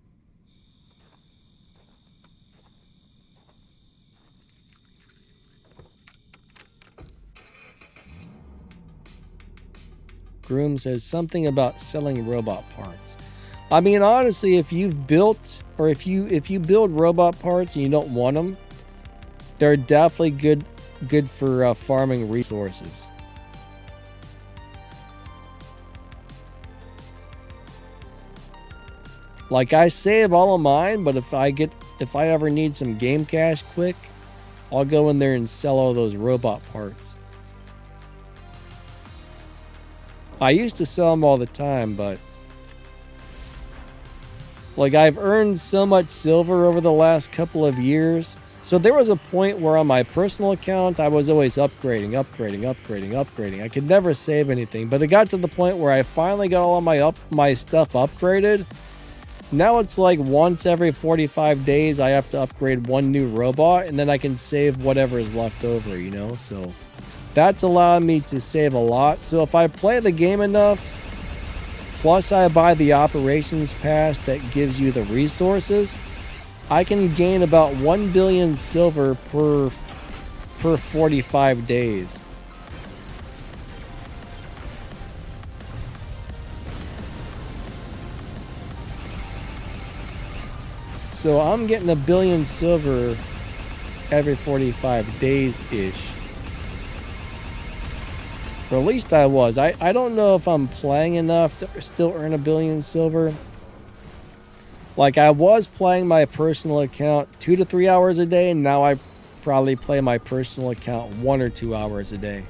A: Groom says something about selling robot parts. I mean, honestly, if you've built, or if you build robot parts and you don't want them, they're definitely good for farming resources. Like, I save all of mine, but if I ever need some game cash quick, I'll go in there and sell all those robot parts. I used to sell them all the time, but like, I've earned so much silver over the last couple of years. So there was a point where on my personal account, I was always upgrading. I could never save anything, but it got to the point where I finally got all of my stuff upgraded. Now it's like once every 45 days I have to upgrade one new robot, and then I can save whatever is left over, you know? So that's allowed me to save a lot. So if I play the game enough, plus I buy the operations pass that gives you the resources, I can gain about 1 billion silver per 45 days. So I'm getting 1 billion silver every 45 days-ish. Or at least I was. I don't know if I'm playing enough to still earn 1 billion silver. Like, I was playing my personal account 2 to 3 hours a day, and now I probably play my personal account 1 or 2 hours a day.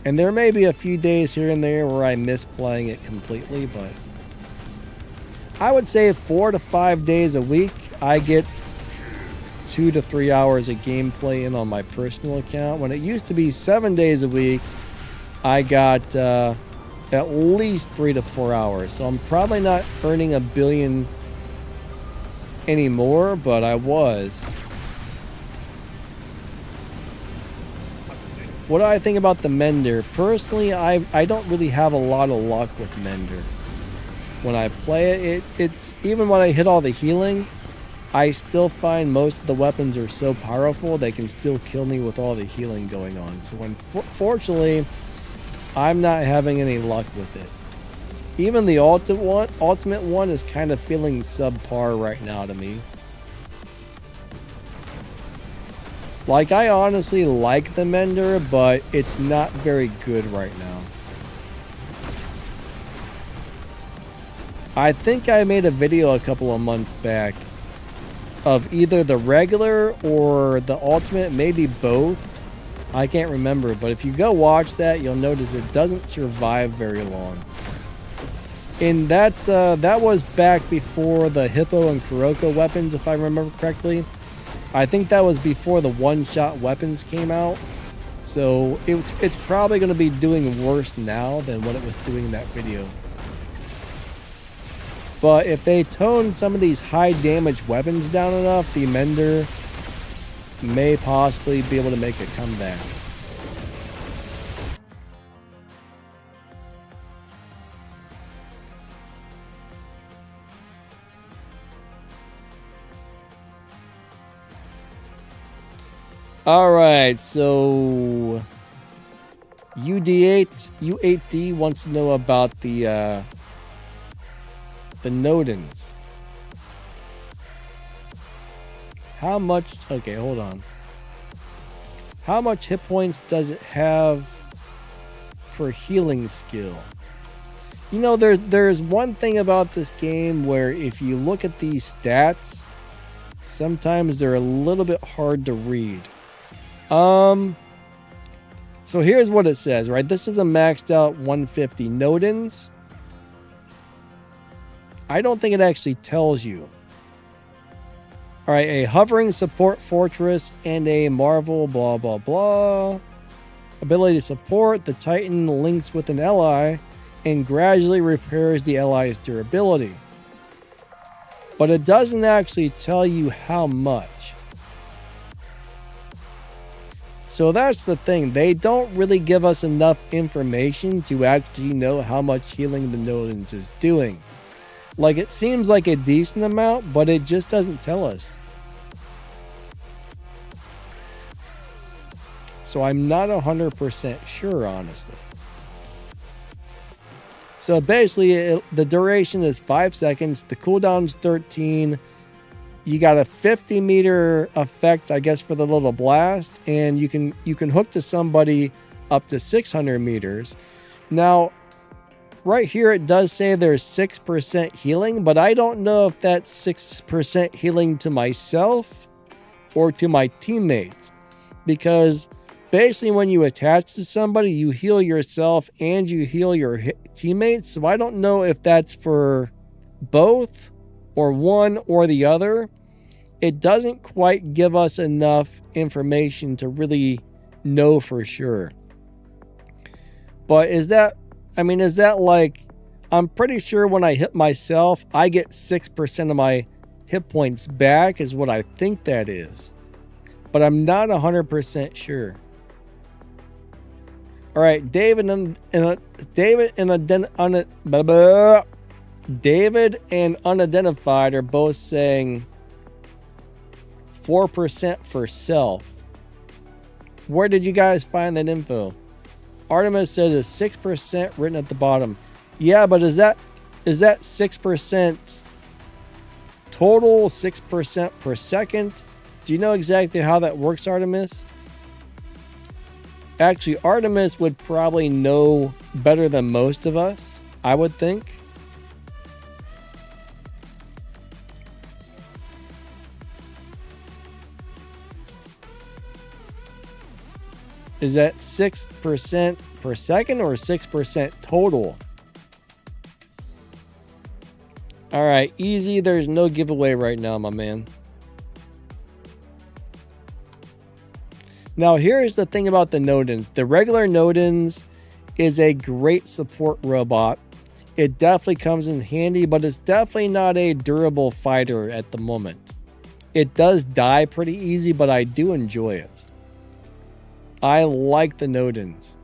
A: And there may be a few days here and there where I miss playing it completely, but I would say 4 to 5 days a week, I get 2 to 3 hours of gameplay in on my personal account. When it used to be 7 days a week, I got at least 3 to 4 hours. So I'm probably not earning 1 billion anymore, but I was. What do I think about the Mender? Personally, I don't really have a lot of luck with Mender. When I play it, it's even when I hit all the healing, I still find most of the weapons are so powerful they can still kill me with all the healing going on. So unfortunately, I'm not having any luck with it. Even the ultimate one is kind of feeling subpar right now to me. Like, I honestly like the Mender, but it's not very good right now. I think I made a video a couple of months back of either the regular or the ultimate, maybe both. I can't remember, but if you go watch that, you'll notice it doesn't survive very long. And that was back before the Hippo and Kuroko weapons, if I remember correctly. I think that was before the one-shot weapons came out. So it's probably going to be doing worse now than what it was doing in that video. But if they tone some of these high damage weapons down enough, the Mender may possibly be able to make a comeback. Alright, so U8D wants to know about the Nodens. How much... Okay, hold on. How much hit points does it have for healing skill? You know, there's one thing about this game where if you look at these stats, sometimes they're a little bit hard to read. So here's what it says, right? This is a maxed out 150 Nodens. I don't think it actually tells you. All right, a hovering support fortress and a Marvel blah blah blah. Ability to support, the Titan links with an ally and gradually repairs the ally's durability. But it doesn't actually tell you how much. So that's the thing. They don't really give us enough information to actually know how much healing the Nodens is doing. Like, it seems like a decent amount, but it just doesn't tell us. So I'm not 100% sure, honestly. So basically, the duration is 5 seconds. The cooldown's 13. You got a 50 meter effect, I guess, for the little blast. And you can hook to somebody up to 600 meters. Now, right here, it does say there's 6% healing, but I don't know if that's 6% healing to myself or to my teammates. Because basically, when you attach to somebody, you heal yourself and you heal your teammates. So I don't know if that's for both or one or the other. It doesn't quite give us enough information to really know for sure. But is that like, I'm pretty sure when I hit myself, I get 6% of my hit points back is what I think that is. But I'm not 100% sure. All right, David and Unidentified are both saying 4% for self. Where did you guys find that info? Artemis says it's 6% written at the bottom. Yeah, but is that 6% total, 6% per second? Do you know exactly how that works, Artemis? Actually, Artemis would probably know better than most of us, I would think. Is that 6% per second or 6% total? All right, easy. There's no giveaway right now, my man. Now, here's the thing about the Nodens. The regular Nodens is a great support robot. It definitely comes in handy, but it's definitely not a durable fighter at the moment. It does die pretty easy, but I do enjoy it. I like the Nodens.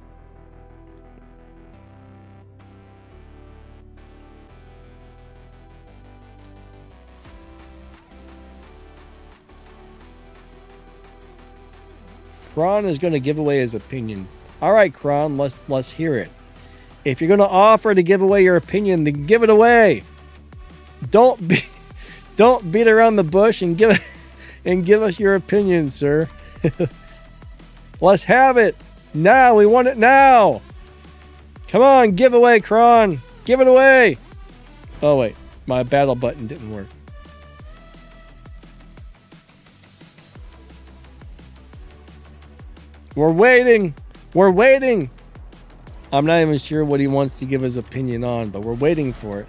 A: Kron is going to give away his opinion. All right, Kron, let's hear it. If you're going to offer to give away your opinion, then give it away. Don't beat around the bush and give us your opinion, sir. Let's have it now. We want it now. Come on, give away, Kron. Give it away. Oh wait, my battle button didn't work. We're waiting. We're waiting. I'm not even sure what he wants to give his opinion on, but we're waiting for it.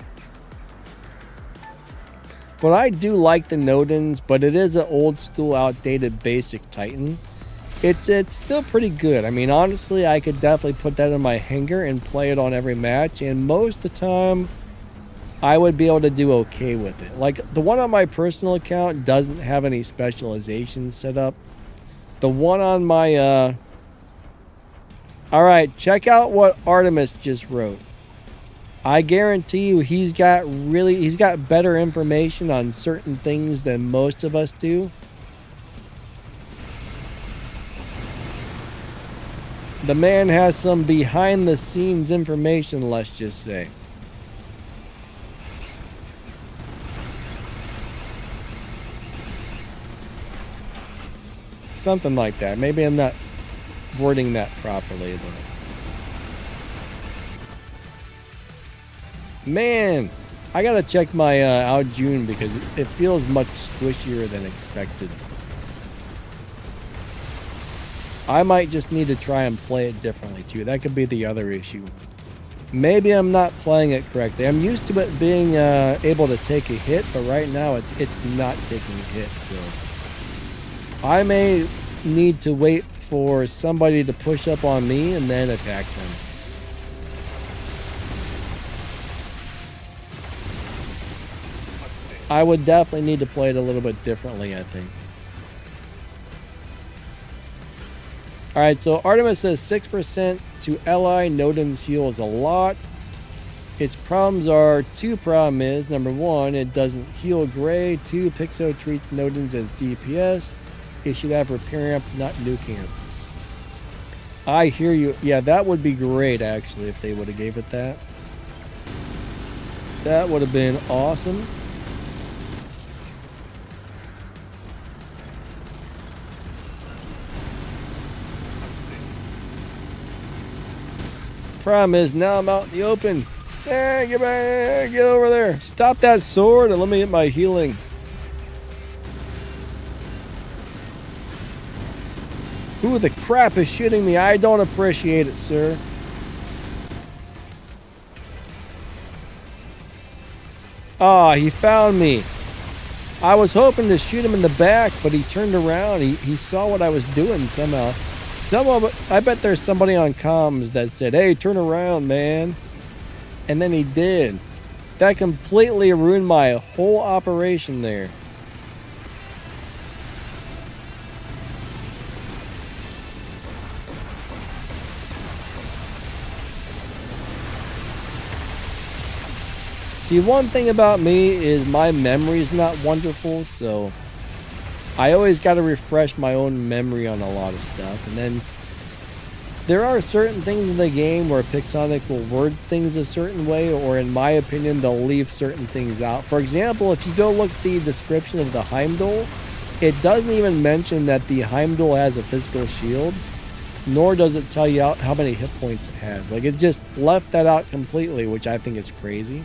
A: But I do like the Nodens, but it is an old school, outdated basic Titan. It's still pretty good. I mean, honestly, I could definitely put that in my hangar and play it on every match, and most of the time, I would be able to do okay with it. Like, the one on my personal account doesn't have any specializations set up. The one on my, Alright, check out what Artemis just wrote. I guarantee you he's got better information on certain things than most of us do. The man has some behind the scenes information, let's just say. Something like that. Maybe I'm not wording that properly, though. Man, I gotta check my Out June because it feels much squishier than expected. I might just need to try and play it differently too. That could be the other issue. Maybe I'm not playing it correctly. I'm used to it being able to take a hit, but right now it's not taking a hit. So I may need to wait for somebody to push up on me and then attack them. I would definitely need to play it a little bit differently, I think. Alright, so Artemis says 6% to ally Nodens heals a lot. Its problems are, two problem is, number one, it doesn't heal gray. Two, Pixo treats Nodens as DPS. It should have repair amp, not nuke amp. I hear you. Yeah, that would be great, actually, if they would have gave it that. That would have been awesome. Problem is, now I'm out in the open. Get back, get over there. Stop that sword and let me get my healing. Who the crap is shooting me? I don't appreciate it, sir. Ah, he found me. I was hoping to shoot him in the back, but he turned around. He saw what I was doing somehow. I bet there's somebody on comms that said, hey, turn around, man. And then he did. That completely ruined my whole operation there. See, one thing about me is my memory's not wonderful, so I always got to refresh my own memory on a lot of stuff. And then there are certain things in the game where Pixonic will word things a certain way, or in my opinion, they'll leave certain things out. For example, if you go look at the description of the Heimdall, it doesn't even mention that the Heimdall has a physical shield, nor does it tell you how many hit points it has. Like, it just left that out completely, which I think is crazy.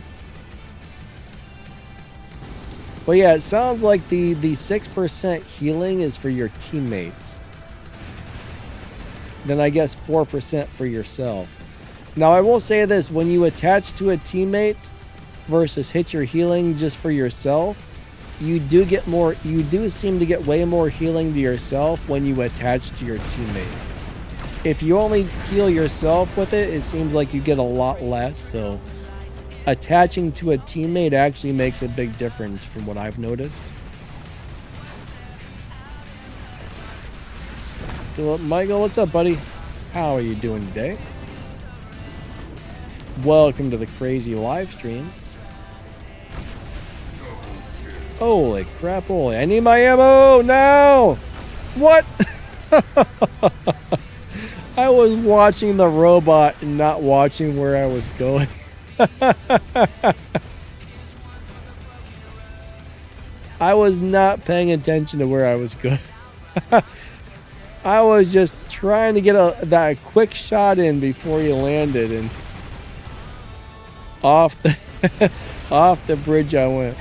A: But yeah, it sounds like the 6% healing is for your teammates. Then I guess 4% for yourself. Now I will say this, when you attach to a teammate versus hit your healing just for yourself, you do seem to get way more healing to yourself when you attach to your teammate. If you only heal yourself with it, it seems like you get a lot less, so attaching to a teammate actually makes a big difference from what I've noticed. So, Michael, what's up, buddy? How are you doing today? Welcome to the crazy live stream. Holy crap, holy. I need my ammo now! What? I was watching the robot and not watching where I was going. I was not paying attention to where I was going. I was just trying to get that quick shot in before you landed, and off the bridge I went.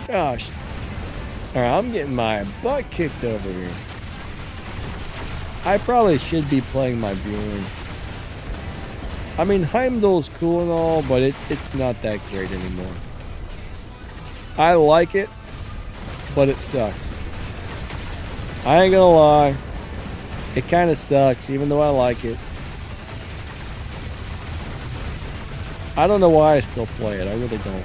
A: Gosh. Alright, I'm getting my butt kicked over here. I probably should be playing my Bjorn. I mean, Heimdall's cool and all, but it's not that great anymore. I like it, but it sucks. I ain't gonna lie. It kind of sucks, even though I like it. I don't know why I still play it. I really don't.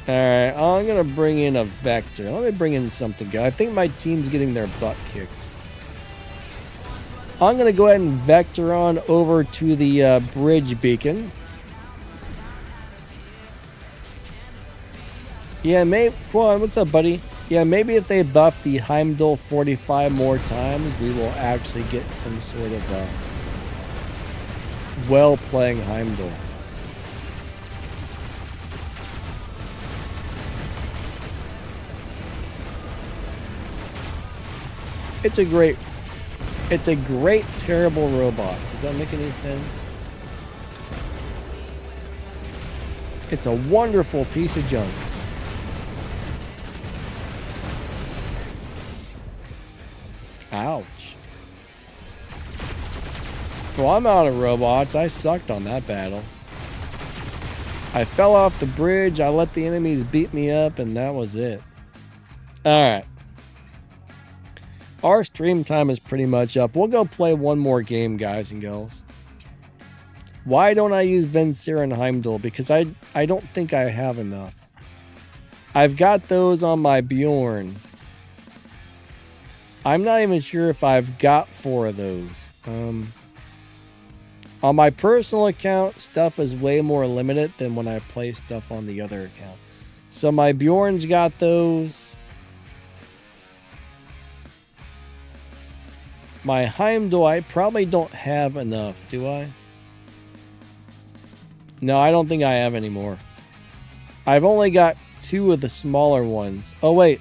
A: Alright, I'm going to bring in a Vector. Let me bring in something good. I think my team's getting their butt kicked. I'm going to go ahead and Vector on over to the bridge beacon. Yeah, maybe. Well, what's up, buddy? Yeah, maybe if they buff the Heimdall 45 more times, we will actually get some sort of well-playing Heimdall. It's a great, terrible robot. Does that make any sense? It's a wonderful piece of junk. Ouch. Well, I'm out of robots. I sucked on that battle. I fell off the bridge, I let the enemies beat me up, and that was it. Alright. Our stream time is pretty much up. We'll go play one more game, guys and girls. Why don't I use Venser and Heimdall? Because I don't think I have enough. I've got those on my Bjorn. I'm not even sure if I've got 4 of those. On my personal account, stuff is way more limited than when I play stuff on the other account. So my Bjorn's got those. My Heimdall, I probably don't have enough, do I? No, I don't think I have any more. I've only got 2 of the smaller ones. Oh, wait.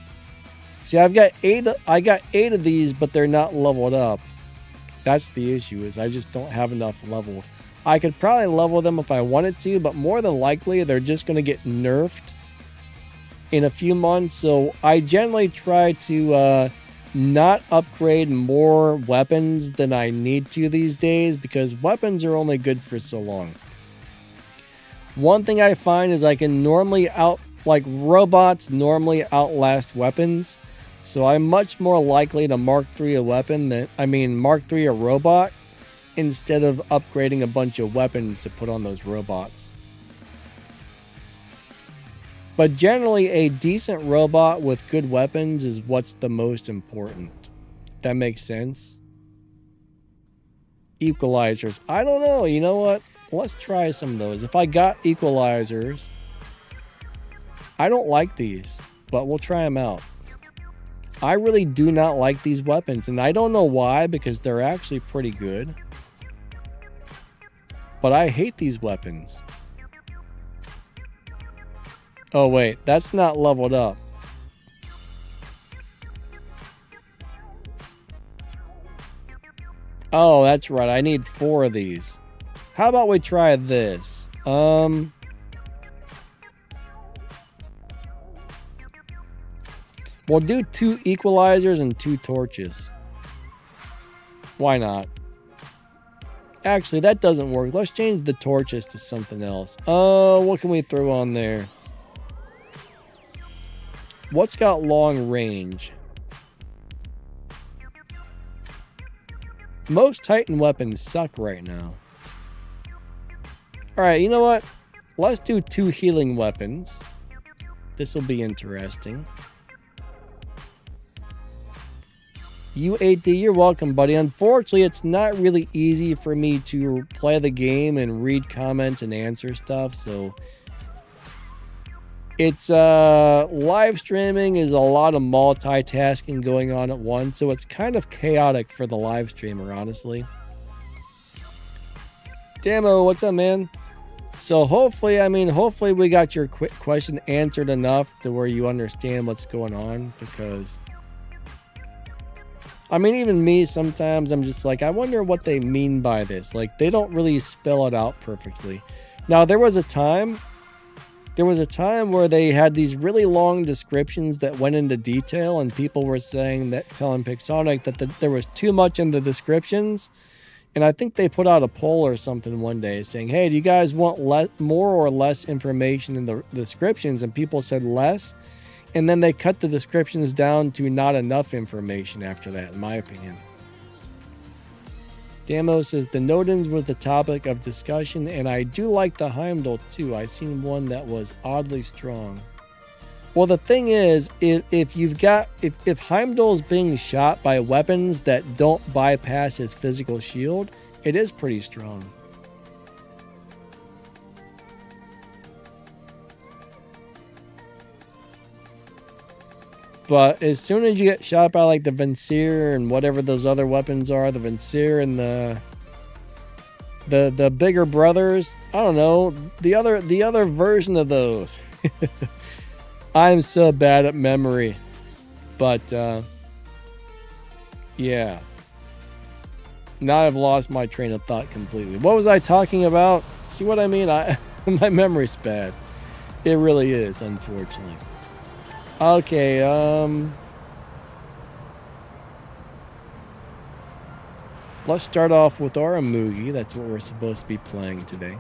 A: See, I got 8 of these, but they're not leveled up. That's the issue, is I just don't have enough leveled. I could probably level them if I wanted to, but more than likely, they're just going to get nerfed in a few months. So I generally try to not upgrade more weapons than I need to these days, because weapons are only good for so long. One thing I find is I can normally robots normally outlast weapons. So I'm much more likely to Mark III a weapon Mark III a robot, instead of upgrading a bunch of weapons to put on those robots. But generally, a decent robot with good weapons is what's the most important. That makes sense? Equalizers. I don't know. You know what? Let's try some of those. If I got equalizers, I don't like these, but we'll try them out. I really do not like these weapons, and I don't know why, because they're actually pretty good. But I hate these weapons. Oh wait, that's not leveled up. Oh, that's right. I need 4 of these. How about we try this? We'll do 2 equalizers and 2 torches. Why not? Actually, that doesn't work. Let's change the torches to something else. What can we throw on there? What's got long range? Most Titan weapons suck right now. Alright, you know what? Let's do 2 healing weapons. This will be interesting. U8D, you're welcome, buddy. Unfortunately, it's not really easy for me to play the game and read comments and answer stuff, so it's live streaming is a lot of multitasking going on at once, so it's kind of chaotic for the live streamer, honestly. Damo, what's up, man? So hopefully we got your quick question answered enough to where you understand what's going on, because even me, sometimes I'm just like, I wonder what they mean by this. Like, they don't really spell it out perfectly. Now, there was a time where they had these really long descriptions that went into detail, and people were telling Pixonic that there was too much in the descriptions. And I think they put out a poll or something one day saying, hey, do you guys want more or less information in the descriptions? And people said less. And then they cut the descriptions down to not enough information after that, in my opinion. Damo says, the Nodens was the topic of discussion, and I do like the Heimdall too. I seen one that was oddly strong. Well, the thing is, if Heimdall's being shot by weapons that don't bypass his physical shield, it is pretty strong. But as soon as you get shot by like the Vincier and whatever those other weapons are, the Vincier and the bigger brothers, I don't know, the other version of those. I'm so bad at memory. But yeah. Now I've lost my train of thought completely. What was I talking about? See what I mean? My memory's bad. It really is, unfortunately. Okay, let's start off with our IMUGI. That's what we're supposed to be playing today.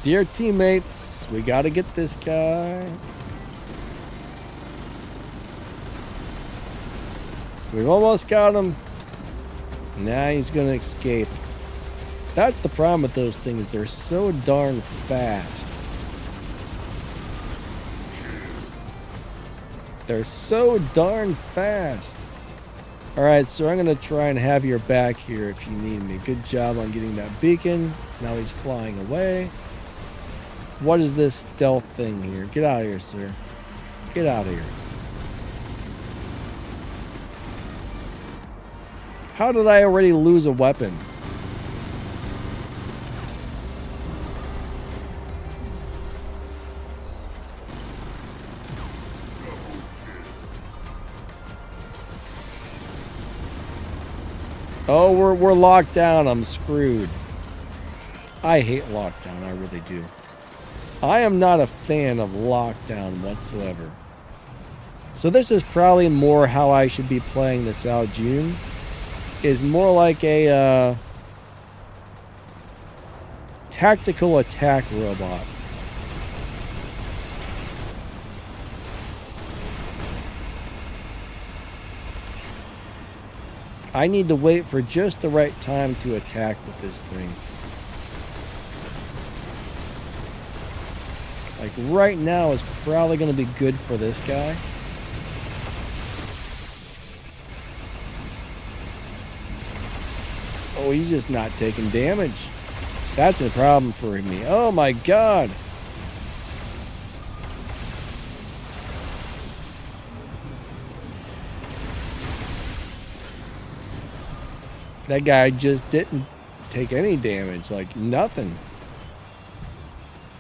A: Dear teammates, we gotta get this guy. We've almost got him. Now he's gonna escape. That's the problem with those things. They're so darn fast. They're so darn fast. Alright, so I'm gonna try and have your back here if you need me. Good job on getting that beacon. Now he's flying away. What is this stealth thing here? Get out of here, sir. Get out of here. How did I already lose a weapon? Oh, we're locked down. I'm screwed. I hate lockdown. I really do. I am not a fan of lockdown whatsoever. So this is probably more how I should be playing this out. June is more like a tactical attack robot. I need to wait for just the right time to attack with this thing. Like right now is probably going to be good for this guy. Oh, he's just not taking damage. That's a problem for me. Oh my god. That guy just didn't take any damage, like nothing.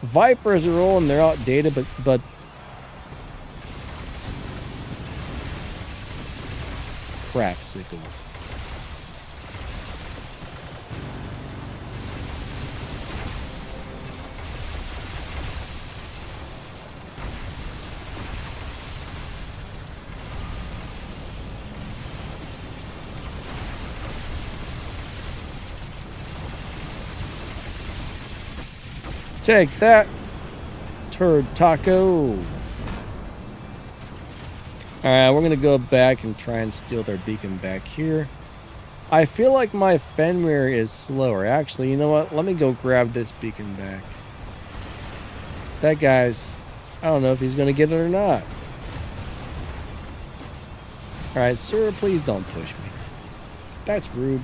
A: Vipers are old and they're outdated, but crapsicles. Take that, turd taco. Alright, we're going to go back and try and steal their beacon back here. I feel like my Fenrir is slower. Actually, you know what? Let me go grab this beacon back. That guy's... I don't know if he's going to get it or not. Alright, sir, please don't push me. That's rude.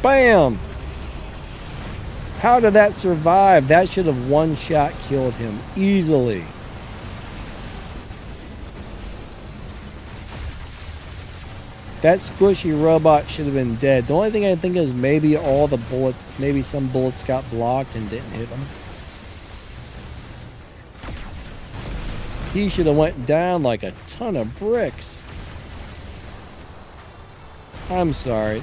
A: Bam! How did that survive? That should have one-shot killed him easily. That squishy robot should have been dead. The only thing I think is maybe all the bullets, maybe some bullets got blocked and didn't hit him. He should have went down like a ton of bricks. I'm sorry.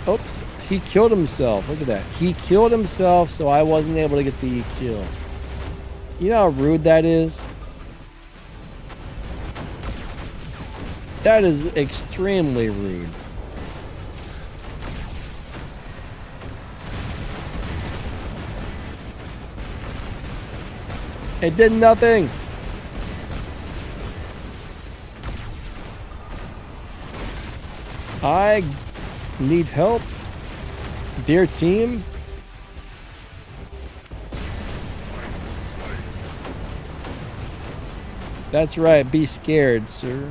A: Oops. He killed himself. Look at that. He killed himself, so I wasn't able to get the kill. You know how rude that is? That is extremely rude. It did nothing. I need help. Dear team. That's right, be scared, sir.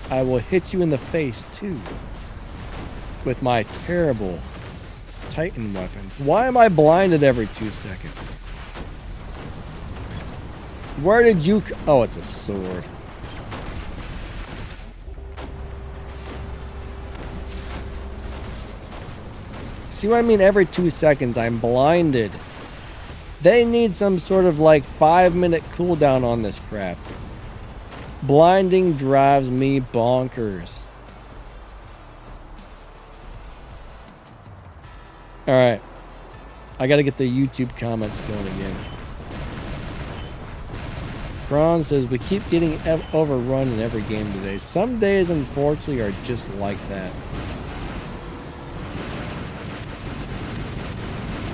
A: I will hit you in the face too. With my terrible Titan weapons. Why am I blinded every 2 seconds? Where did you... Oh, it's a sword. See what I mean? Every 2 seconds, I'm blinded. They need some sort of like 5-minute cooldown on this crap. Blinding drives me bonkers. Alright. I gotta get the YouTube comments going again. Kron says, we keep getting overrun in every game today. Some days, unfortunately, are just like that.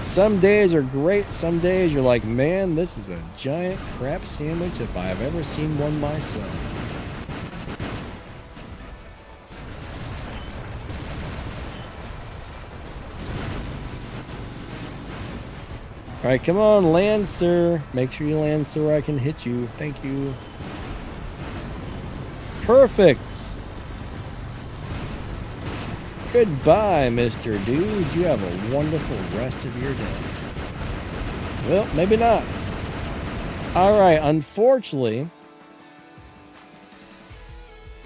A: Some days are great. Some days you're like, man, this is a giant crap sandwich if I've ever seen one myself. Alright, come on, land, sir. Make sure you land so I can hit you. Thank you. Perfect. Goodbye, Mr. Dude. You have a wonderful rest of your day. Well, maybe not. Alright, unfortunately,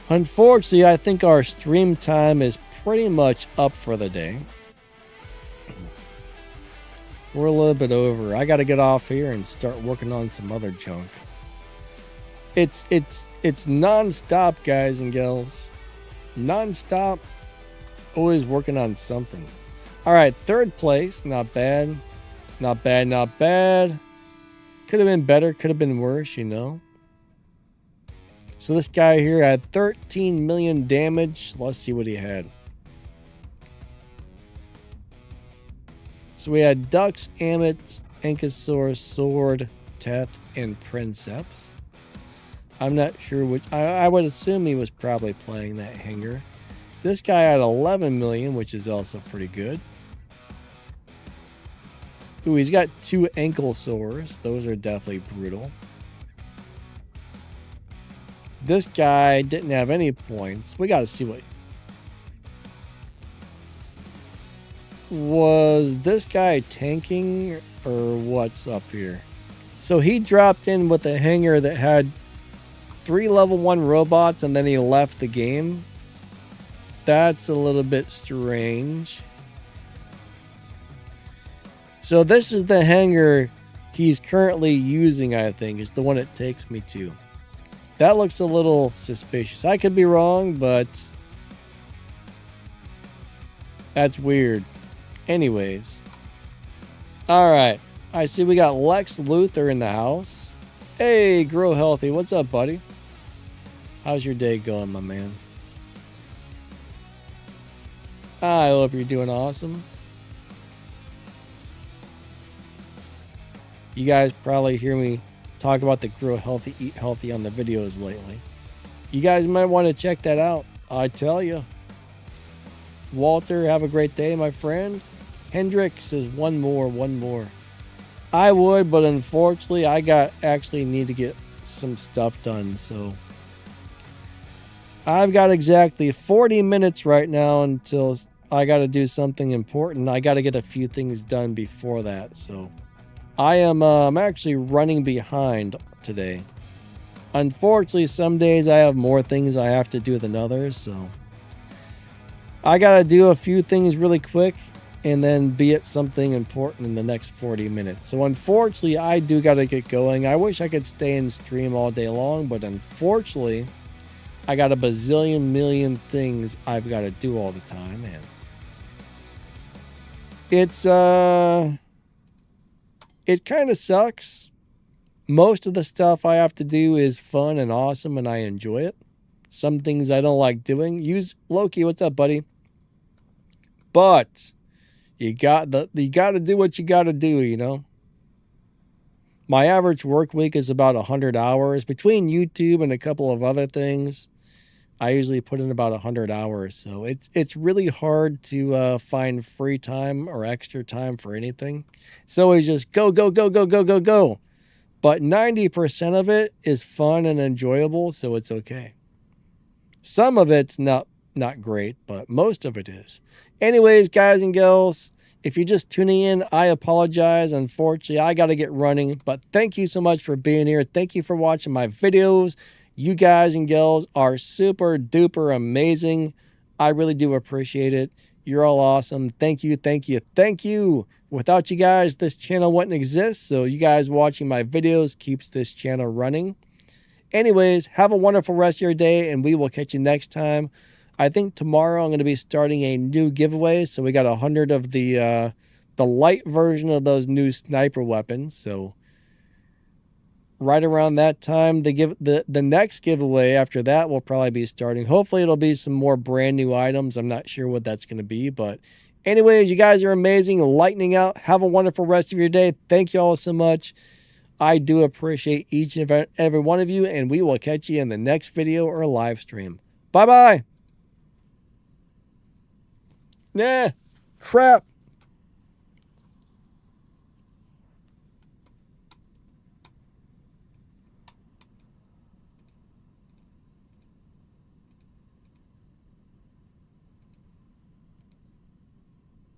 A: I think our stream time is pretty much up for the day. We're a little bit over. I got to get off here and start working on some other junk. It's non-stop, guys and gals. Non-stop. Always working on something. All right, 3rd place. Not bad. Not bad, not bad. Could have been better. Could have been worse, you know. So this guy here had 13 million damage. Let's see what he had. So we had Dux, Amit, Ankylosaurus, Sword, Teth, and Princeps. I'm not sure which. I would assume he was probably playing that hanger. This guy had 11 million, which is also pretty good. Ooh, he's got 2 Ankylosaurs. Those are definitely brutal. This guy didn't have any points. We got to see what... Was this guy tanking or what's up here? So he dropped in with a hanger that had 3 level 1 robots and then he left the game. That's a little bit strange. So this is the hanger he's currently using, I think. Is the one it takes me to. That looks a little suspicious. I could be wrong, but that's weird. Anyways. Alright. I see we got Lex Luthor in the house. Hey, Grow Healthy. What's up, buddy? How's your day going, my man? I hope you're doing awesome. You guys probably hear me talk about the Grow Healthy, Eat Healthy on the videos lately. You guys might want to check that out. I tell you. Walter, have a great day, my friend. Hendrick says one more. I would, but unfortunately, I actually need to get some stuff done, so I've got exactly 40 minutes right now until I got to do something important. I got to get a few things done before that, so I'm actually running behind today. Unfortunately, some days I have more things I have to do than others, so I got to do a few things really quick and then be at something important in the next 40 minutes. So unfortunately, I do got to get going. I wish I could stay and stream all day long, but unfortunately, I got a bazillion million things I've got to do all the time, and it kind of sucks. Most of the stuff I have to do is fun and awesome, and I enjoy it. Some things I don't like doing. Use Loki. What's up, buddy? But you got to do what you got to do, you know. My average work week is about 100 hours between YouTube and a couple of other things. I usually put in about 100 hours. So it's really hard to find free time or extra time for anything. It's always just go, go, go, go, go, go, go. But 90% of it is fun and enjoyable, so it's okay. Some of it's not great, but most of it is. Anyways, guys and girls, if you're just tuning in, I apologize. Unfortunately, I got to get running, but thank you so much for being here. Thank you for watching my videos. You guys and girls are super duper amazing. I really do appreciate it. You're all awesome. Thank you, thank you, thank you. Without you guys, this channel wouldn't exist. So you guys watching my videos keeps this channel running. Anyways, have a wonderful rest of your day, and we will catch you next time. I think tomorrow I'm going to be starting a new giveaway. So we got 100 of the light version of those new sniper weapons. So right around that time, the next giveaway after that will probably be starting. Hopefully it'll be some more brand new items. I'm not sure what that's going to be, but anyways, you guys are amazing. Lightning out. Have a wonderful rest of your day. Thank you all so much. I do appreciate each and every one of you, and we will catch you in the next video or live stream. Bye-bye. Nah, crap.